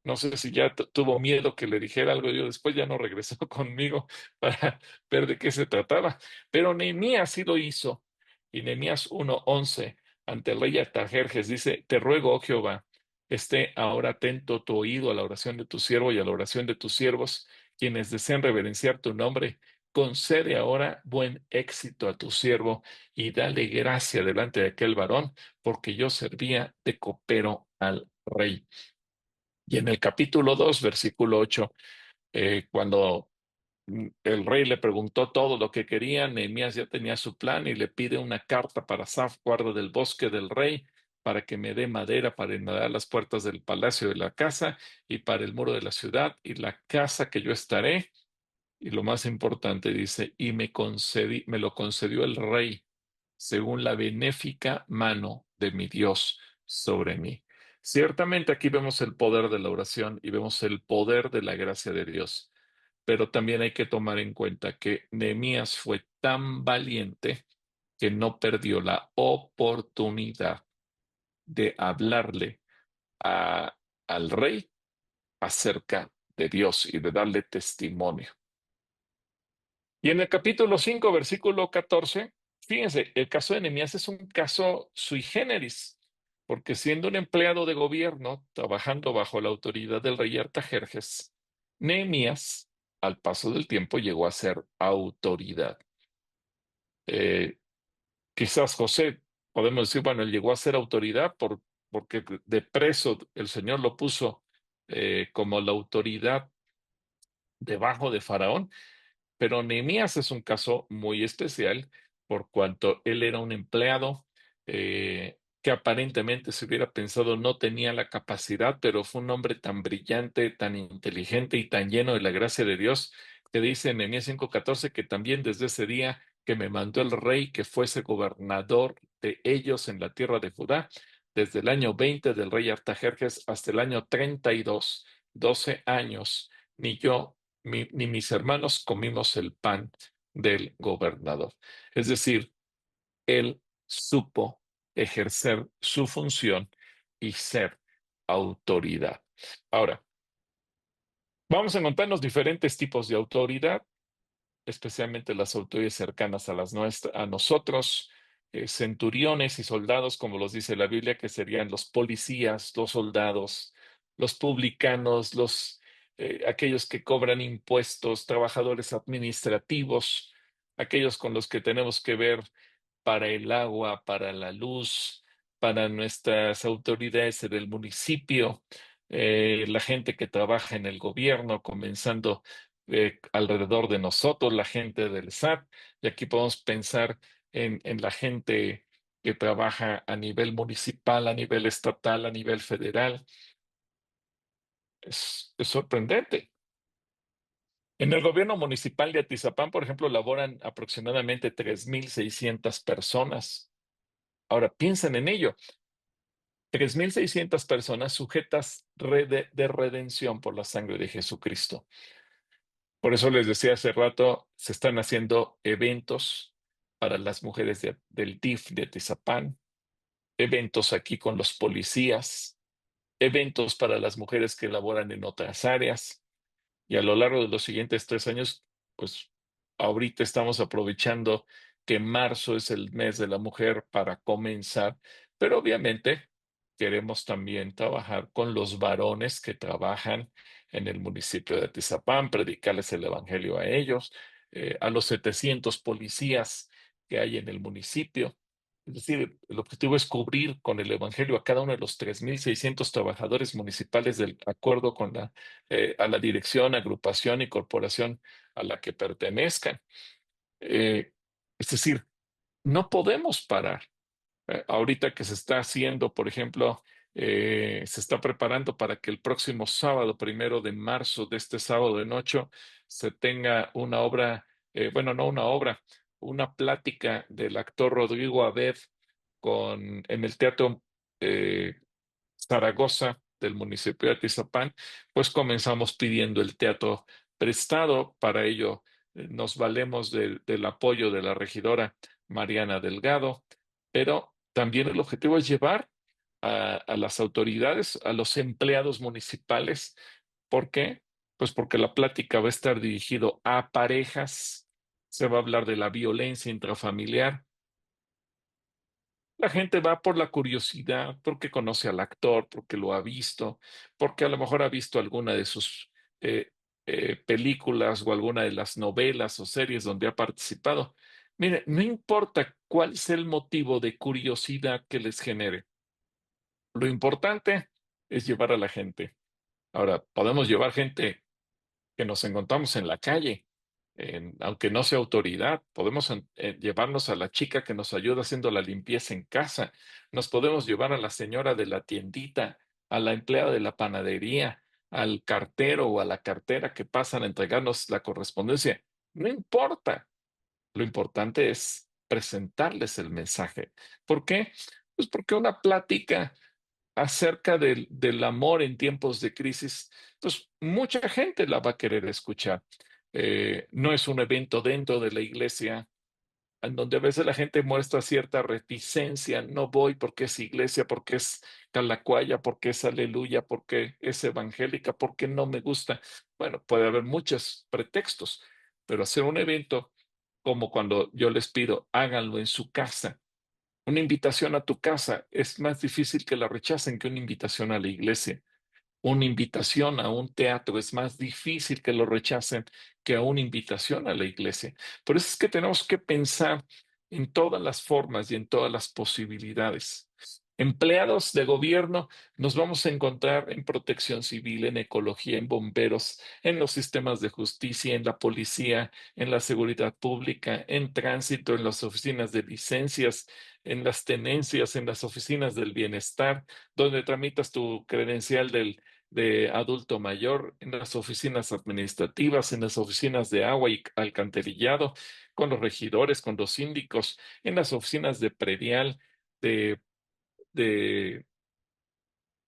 No sé si ya tuvo miedo que le dijera algo. Yo después ya no regresó conmigo para ver de qué se trataba. Pero Nehemías sí lo hizo. Y Nehemías 1:11, ante el rey Artajerjes, dice, te ruego, oh Jehová, esté ahora atento tu oído a la oración de tu siervo y a la oración de tus siervos, quienes desean reverenciar tu nombre. Concede ahora buen éxito a tu siervo y dale gracia delante de aquel varón, porque yo servía de copero al rey. Y en el capítulo 2, versículo 8, cuando el rey le preguntó todo lo que quería, Nehemías ya tenía su plan y le pide una carta para Asaf, guarda del bosque del rey, para que me dé madera para enmadrar las puertas del palacio de la casa y para el muro de la ciudad y la casa que yo estaré. Y lo más importante dice, y me lo concedió el rey según la benéfica mano de mi Dios sobre mí. Ciertamente aquí vemos el poder de la oración y vemos el poder de la gracia de Dios, pero también hay que tomar en cuenta que Nehemías fue tan valiente que no perdió la oportunidad de hablarle a- al rey acerca de Dios y de darle testimonio. Y en el capítulo 5, versículo 14, fíjense, el caso de Nehemías es un caso sui generis, porque siendo un empleado de gobierno, trabajando bajo la autoridad del rey Artajerjes, Nehemías, al paso del tiempo, llegó a ser autoridad. Eh, Quizás José, podemos decir, bueno, él llegó a ser autoridad porque de preso el Señor lo puso como la autoridad debajo de Faraón. Pero Nehemías es un caso muy especial por cuanto él era un empleado que aparentemente se hubiera pensado no tenía la capacidad, pero fue un hombre tan brillante, tan inteligente y tan lleno de la gracia de Dios que dice en Nehemías 5:14 que también desde ese día que me mandó el rey que fuese gobernador de ellos en la tierra de Judá, desde el año 20 del rey Artajerjes hasta el año 32, 12 años, ni yo ni mis hermanos comimos el pan del gobernador. Es decir, él supo ejercer su función y ser autoridad. Ahora, vamos a encontrarnos diferentes tipos de autoridad, especialmente las autoridades cercanas a nosotros, centuriones y soldados, como los dice la Biblia, que serían los policías, los soldados, los publicanos, aquellos que cobran impuestos, trabajadores administrativos, aquellos con los que tenemos que ver para el agua, para la luz, para nuestras autoridades del municipio, la gente que trabaja en el gobierno, comenzando alrededor de nosotros, la gente del SAT, y aquí podemos pensar en la gente que trabaja a nivel municipal, a nivel estatal, a nivel federal. Es sorprendente. En el gobierno municipal de Atizapán, por ejemplo, laboran aproximadamente 3,600 personas. Ahora, piensen en ello. 3,600 personas sujetas de redención por la sangre de Jesucristo. Por eso les decía hace rato, se están haciendo eventos para las mujeres del DIF de Atizapán, eventos aquí con los policías, eventos para las mujeres que laboran en otras áreas. Y a lo largo de los siguientes 3 años, pues ahorita estamos aprovechando que marzo es el mes de la mujer para comenzar, pero obviamente queremos también trabajar con los varones que trabajan en el municipio de Atizapán, predicarles el evangelio a ellos, a los 700 policías que hay en el municipio. Es decir, el objetivo es cubrir con el evangelio a cada uno de los 3,600 trabajadores municipales del acuerdo con a la dirección, agrupación y corporación a la que pertenezcan. Es decir, no podemos parar. Ahorita que se está haciendo, por ejemplo, se está preparando para que el próximo sábado, 1 de marzo, de este sábado de noche, se tenga una obra, bueno, no una obra, una plática del actor Rodrigo Abed en el Teatro eh, Zaragoza del municipio de Atizapán, pues comenzamos pidiendo el teatro prestado. Para ello, nos valemos del apoyo de la regidora Mariana Delgado, pero también el objetivo es llevar a las autoridades, a los empleados municipales. ¿Por qué? Pues porque la plática va a estar dirigido a parejas, se va a hablar de la violencia intrafamiliar. La gente va por la curiosidad, porque conoce al actor, porque lo ha visto, porque a lo mejor ha visto alguna de sus eh, películas o alguna de las novelas o series donde ha participado. Mire, no importa cuál sea el motivo de curiosidad que les genere, lo importante es llevar a la gente. Ahora, podemos llevar gente que nos encontramos en la calle, aunque no sea autoridad, podemos llevarnos a la chica que nos ayuda haciendo la limpieza en casa, nos podemos llevar a la señora de la tiendita, a la empleada de la panadería, al cartero o a la cartera que pasan a entregarnos la correspondencia. No importa, lo importante es presentarles el mensaje. ¿Por qué? Pues porque una plática acerca del amor en tiempos de crisis, pues mucha gente la va a querer escuchar. No es un evento dentro de la iglesia en donde a veces la gente muestra cierta reticencia. No voy porque es iglesia, porque es calacuaya, porque es aleluya, porque es evangélica, porque no me gusta. Bueno, puede haber muchos pretextos, pero hacer un evento como cuando yo les pido, háganlo en su casa. Una invitación a tu casa es más difícil que la rechacen que una invitación a la iglesia. Una invitación a un teatro es más difícil que lo rechacen que a una invitación a la iglesia. Por eso es que tenemos que pensar en todas las formas y en todas las posibilidades. Empleados de gobierno nos vamos a encontrar en protección civil, en ecología, en bomberos, en los sistemas de justicia, en la policía, en la seguridad pública, en tránsito, en las oficinas de licencias, en las tenencias, en las oficinas del bienestar, donde tramitas tu credencial de adulto mayor, en las oficinas administrativas, en las oficinas de agua y alcantarillado, con los regidores, con los síndicos, en las oficinas de predial, de, de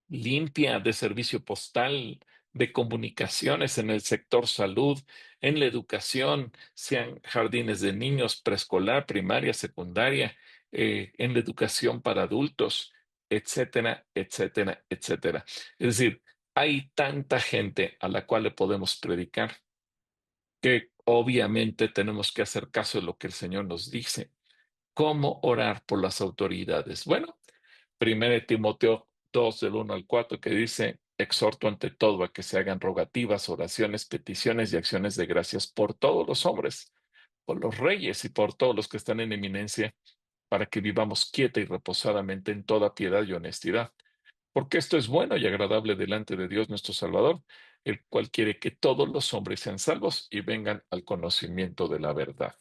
limpia, de servicio postal, de comunicaciones en el sector salud, en la educación, sean jardines de niños, preescolar, primaria, secundaria, en la educación para adultos, etcétera, etcétera, etcétera. Es decir, hay tanta gente a la cual le podemos predicar que obviamente tenemos que hacer caso de lo que el Señor nos dice. ¿Cómo orar por las autoridades? Bueno, 1 Timoteo 2 del 1 al 4, que dice, exhorto ante todo a que se hagan rogativas, oraciones, peticiones y acciones de gracias por todos los hombres, por los reyes y por todos los que están en eminencia, para que vivamos quieta y reposadamente en toda piedad y honestidad. Porque esto es bueno y agradable delante de Dios nuestro Salvador, el cual quiere que todos los hombres sean salvos y vengan al conocimiento de la verdad.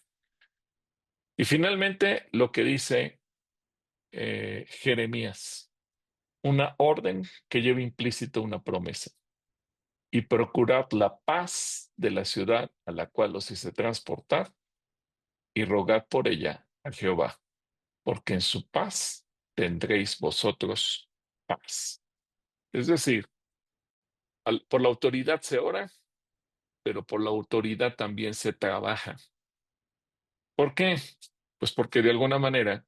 Y finalmente, lo que dice Jeremías, una orden que lleva implícito una promesa, y procurad la paz de la ciudad a la cual os hice transportar, y rogad por ella a Jehová, porque en su paz tendréis vosotros paz. Es decir, por la autoridad se ora, pero por la autoridad también se trabaja. ¿Por qué? Pues porque de alguna manera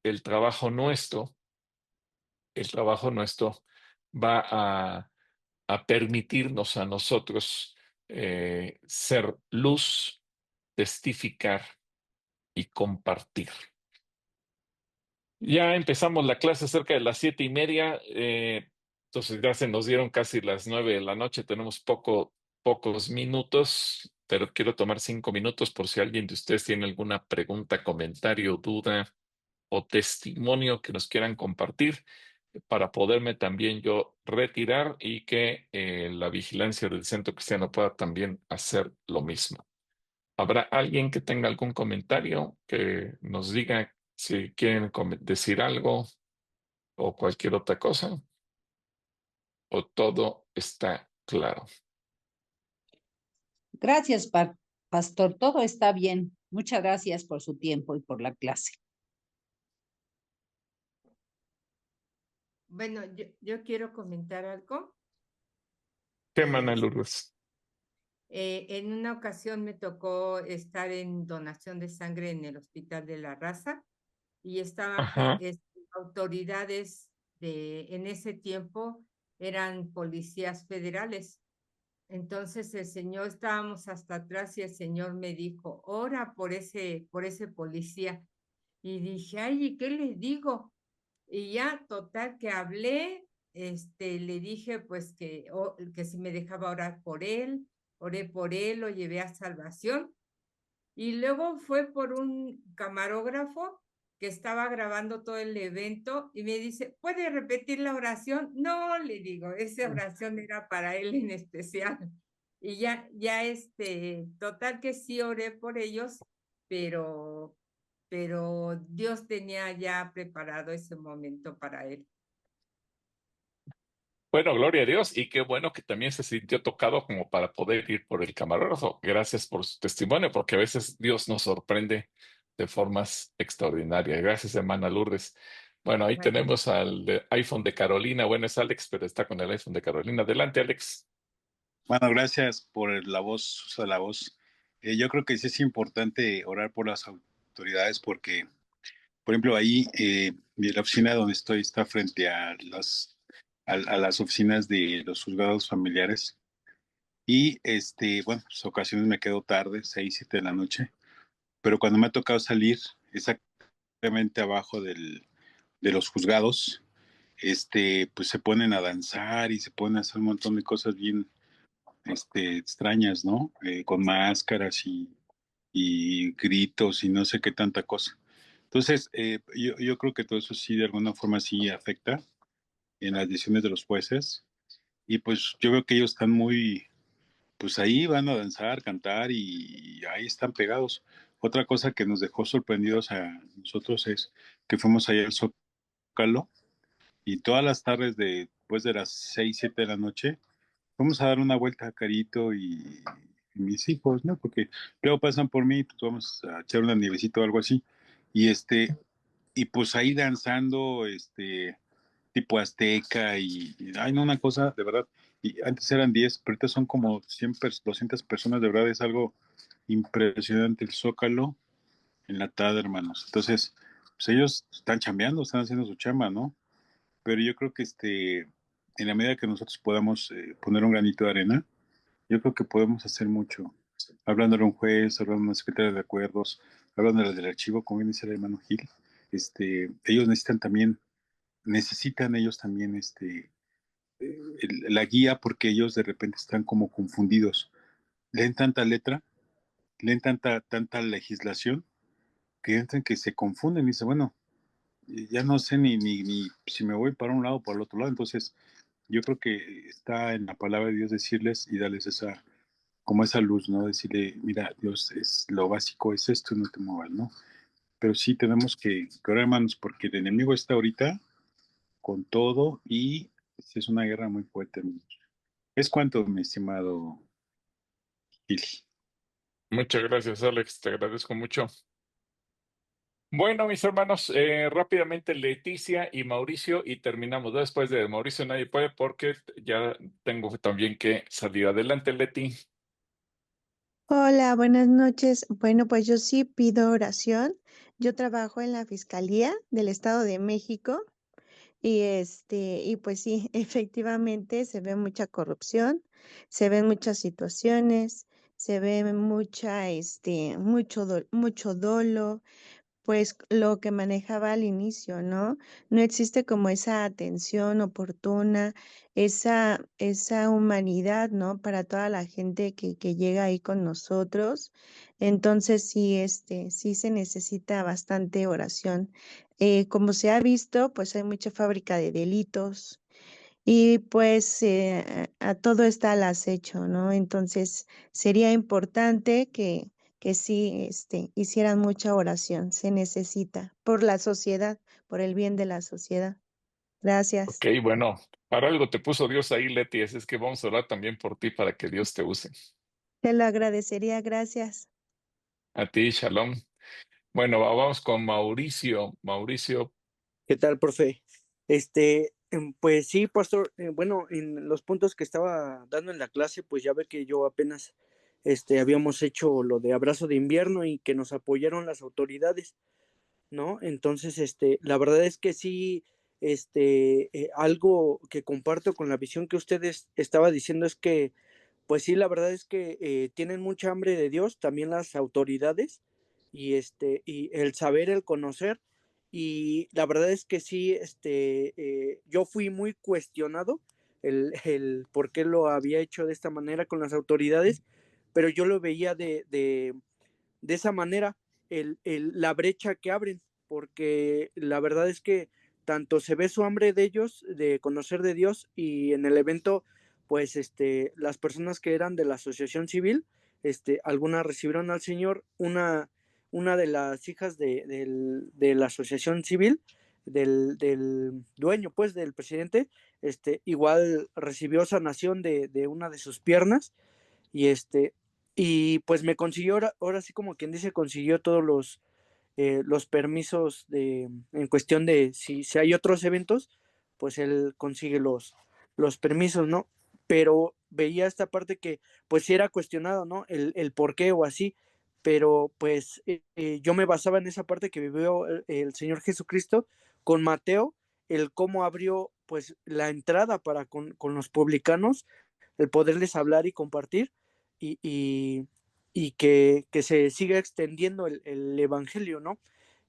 el trabajo nuestro, el trabajo nuestro va a permitirnos a nosotros ser luz, testificar y compartir. Ya empezamos la clase cerca de las 7:30, entonces ya se nos dieron casi las 9 de la noche, tenemos pocos minutos, pero quiero tomar 5 minutos por si alguien de ustedes tiene alguna pregunta, comentario, duda o testimonio que nos quieran compartir para poderme también yo retirar y que la vigilancia del Centro Cristiano pueda también hacer lo mismo. ¿Habrá alguien que tenga algún comentario que nos diga Si quieren decir algo o cualquier otra cosa, o todo está claro. Gracias, pastor. Todo está bien. Muchas gracias por su tiempo y por la clase. Bueno, yo quiero comentar algo. ¿Qué, hermana Eh, Lourdes? en una ocasión me tocó estar en donación de sangre en el Hospital de la Raza y estaban Ajá. autoridades en ese tiempo eran policías federales. Entonces el señor, estábamos hasta atrás y el señor me dijo, ora por ese policía. Y dije, ay, ¿y qué le digo? Y ya, total, que hablé, le dije pues que si me dejaba orar por él, oré por él, lo llevé a salvación. Y luego fue por un camarógrafo que estaba grabando todo el evento y me dice, ¿puede repetir la oración? No, le digo, esa oración era para él en especial. Y total que sí oré por ellos, pero, pero Dios tenía ya preparado ese momento para él. Bueno, gloria a Dios, y qué bueno que también se sintió tocado como para poder ir por el camarógrafo. Gracias por su testimonio, porque a veces Dios nos sorprende de formas extraordinarias. Gracias, hermana Lourdes. Bueno, ahí Bueno, tenemos al iPhone de Carolina. Bueno, es Alex, pero está con el iPhone de Carolina. Adelante, Alex. Bueno, gracias por la voz, uso de la voz. Yo creo que sí es importante orar por las autoridades porque, por ejemplo, ahí la oficina donde estoy está frente a a las oficinas de los juzgados familiares y, bueno, pues ocasiones me quedo tarde, 6, 7 de la noche, pero cuando me ha tocado salir exactamente abajo de los juzgados, pues se ponen a danzar y se ponen a hacer un montón de cosas bien extrañas, ¿no? Con máscaras y gritos y no sé qué tanta cosa. Entonces, yo creo que todo eso sí, de alguna forma sí afecta en las decisiones de los jueces. Y pues yo veo que ellos están muy, pues ahí van a danzar, cantar y ahí están pegados. Otra cosa que nos dejó sorprendidos a nosotros es que fuimos allá al Zócalo y todas las tardes después de las 6, 7 de la noche, vamos a dar una vuelta a Carito y mis hijos, ¿no? Porque luego pasan por mí, pues vamos a echar una nievecita o algo así. Y y pues ahí danzando, tipo azteca ay, no, una cosa, de verdad. Y antes eran 10, pero ahorita son como 100, 200 personas, de verdad, es algo impresionante el Zócalo enlatado, hermanos. Entonces, pues ellos están chambeando, están haciendo su chamba, ¿no? Pero yo creo que en la medida que nosotros podamos poner un granito de arena, yo creo que podemos hacer mucho. Hablándole a un juez, hablando a una secretaria de acuerdos, hablándole del archivo, como bien dice el hermano Gil, ellos necesitan ellos también la guía porque ellos de repente están como confundidos. Leen tanta letra, leen tanta legislación, que entran que se confunden y dicen, bueno, ya no sé ni si me voy para un lado o para el otro lado. Entonces, yo creo que está en la palabra de Dios decirles y darles como esa luz, ¿no? Decirle, mira, Dios, lo básico es esto, no te muevas, ¿no? Pero sí tenemos que orar, hermanos, porque el enemigo está ahorita con todo y es una guerra muy fuerte, hermanos. ¿Es cuánto, mi estimado Gil? Muchas gracias, Alex. Te agradezco mucho. Bueno, mis hermanos, rápidamente Leticia y Mauricio y terminamos. Después de Mauricio nadie puede porque ya tengo también que salir adelante, Leti. Hola, buenas noches. Bueno, pues yo sí pido oración. Yo trabajo en la Fiscalía del Estado de México y y pues sí, efectivamente se ve mucha corrupción, se ven muchas situaciones, se ve mucho dolo, pues lo que manejaba al inicio, ¿no? No existe como esa atención oportuna, esa humanidad, ¿no? Para toda la gente que llega ahí con nosotros. Entonces sí, sí se necesita bastante oración. Como se ha visto, pues hay mucha fábrica de delitos y pues a todo está al acecho, ¿no? Entonces sería importante que que sí, hicieran mucha oración. Se necesita por la sociedad, por el bien de la sociedad. Gracias. Ok, bueno, para algo te puso Dios ahí, Leti, así es que vamos a orar también por ti para que Dios te use. Te lo agradecería. Gracias. A ti, Shalom. Bueno, vamos con Mauricio. Mauricio, ¿Qué tal, profe? Pues sí, pastor, bueno, en los puntos que estaba dando en la clase, pues ya ve que yo apenas, habíamos hecho lo de abrazo de invierno y que nos apoyaron las autoridades, ¿no? Entonces, la verdad es que sí, algo que comparto con la visión que ustedes estaba diciendo es que, pues sí, la verdad es que tienen mucha hambre de Dios, también las autoridades, y el saber, el conocer, y la verdad es que sí, yo fui muy cuestionado el por qué lo había hecho de esta manera con las autoridades, pero yo lo veía de esa manera, la brecha que abren, porque la verdad es que tanto se ve su hambre de ellos, de conocer de Dios, y en el evento, pues las personas que eran de la asociación civil, algunas recibieron al Señor, una de las hijas de la asociación civil, del dueño, pues, del presidente, igual recibió sanación de una de sus piernas, y y pues me consiguió, ahora sí como quien dice, consiguió todos los permisos en cuestión de si hay otros eventos, pues él consigue los permisos, ¿no? Pero veía esta parte que pues sí era cuestionado, ¿no? El por qué o así, pero pues yo me basaba en esa parte que vivió el Señor Jesucristo con Mateo, el cómo abrió pues la entrada para con los publicanos, el poderles hablar y compartir, y, y, y que se siga extendiendo el evangelio, ¿no?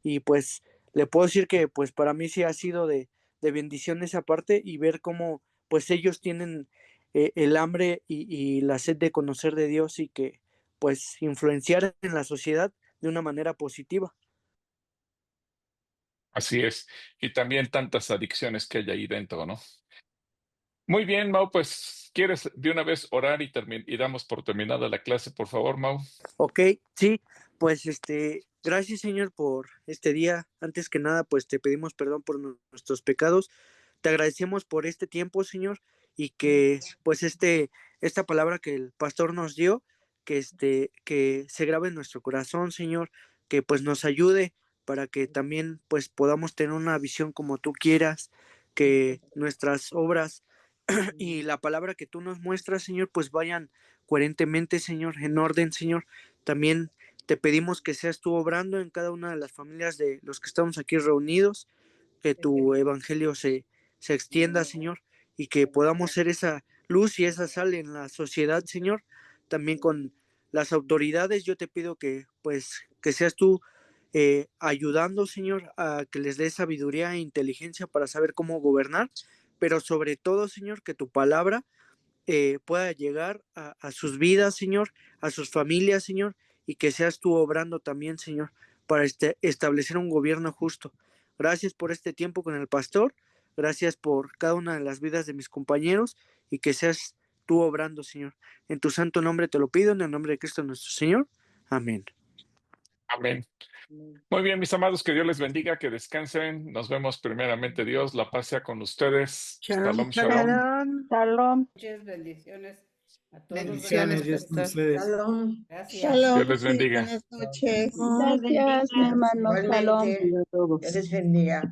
Y pues le puedo decir que pues para mí sí ha sido de bendición esa parte, y ver cómo pues ellos tienen el hambre y la sed de conocer de Dios, y que pues influenciar en la sociedad de una manera positiva. así es. Y también tantas adicciones que hay ahí dentro, ¿no? Muy bien, Mau, pues, ¿quieres de una vez orar y damos por terminada la clase, por favor, Mau? Ok, sí, pues gracias, Señor, por este día. Antes que nada, pues te pedimos perdón por nuestros pecados. Te agradecemos por este tiempo, Señor, y que pues esta palabra que el pastor nos dio, que se grabe en nuestro corazón, Señor, que pues nos ayude para que también pues podamos tener una visión como tú quieras, que nuestras obras y la palabra que tú nos muestras, Señor, pues vayan coherentemente, Señor, en orden, Señor. También te pedimos que seas tú obrando en cada una de las familias de los que estamos aquí reunidos, que tu evangelio se extienda, Señor, y que podamos ser esa luz y esa sal en la sociedad, Señor. También con las autoridades, yo te pido que pues que seas tú ayudando, Señor, a que les dé sabiduría e inteligencia para saber cómo gobernar, pero sobre todo, Señor, que tu palabra pueda llegar a sus vidas, Señor, a sus familias, Señor, y que seas tú obrando también, Señor, para establecer un gobierno justo. Gracias por este tiempo con el pastor, gracias por cada una de las vidas de mis compañeros, y que seas tú obrando, Señor. En tu santo nombre te lo pido, en el nombre de Cristo nuestro Señor. Amén. Amén. Muy bien, mis amados, que Dios les bendiga, que descansen. Nos vemos primeramente, Dios. La paz sea con ustedes. Shalom, shalom. Shalom. Muchas bendiciones a todos. Bendiciones, Dios con ustedes. Shalom. Gracias. Shalom, Dios les sí, bendiga. buenas noches. Gracias, mi hermano. Shalom. Igualmente. Dios les bendiga.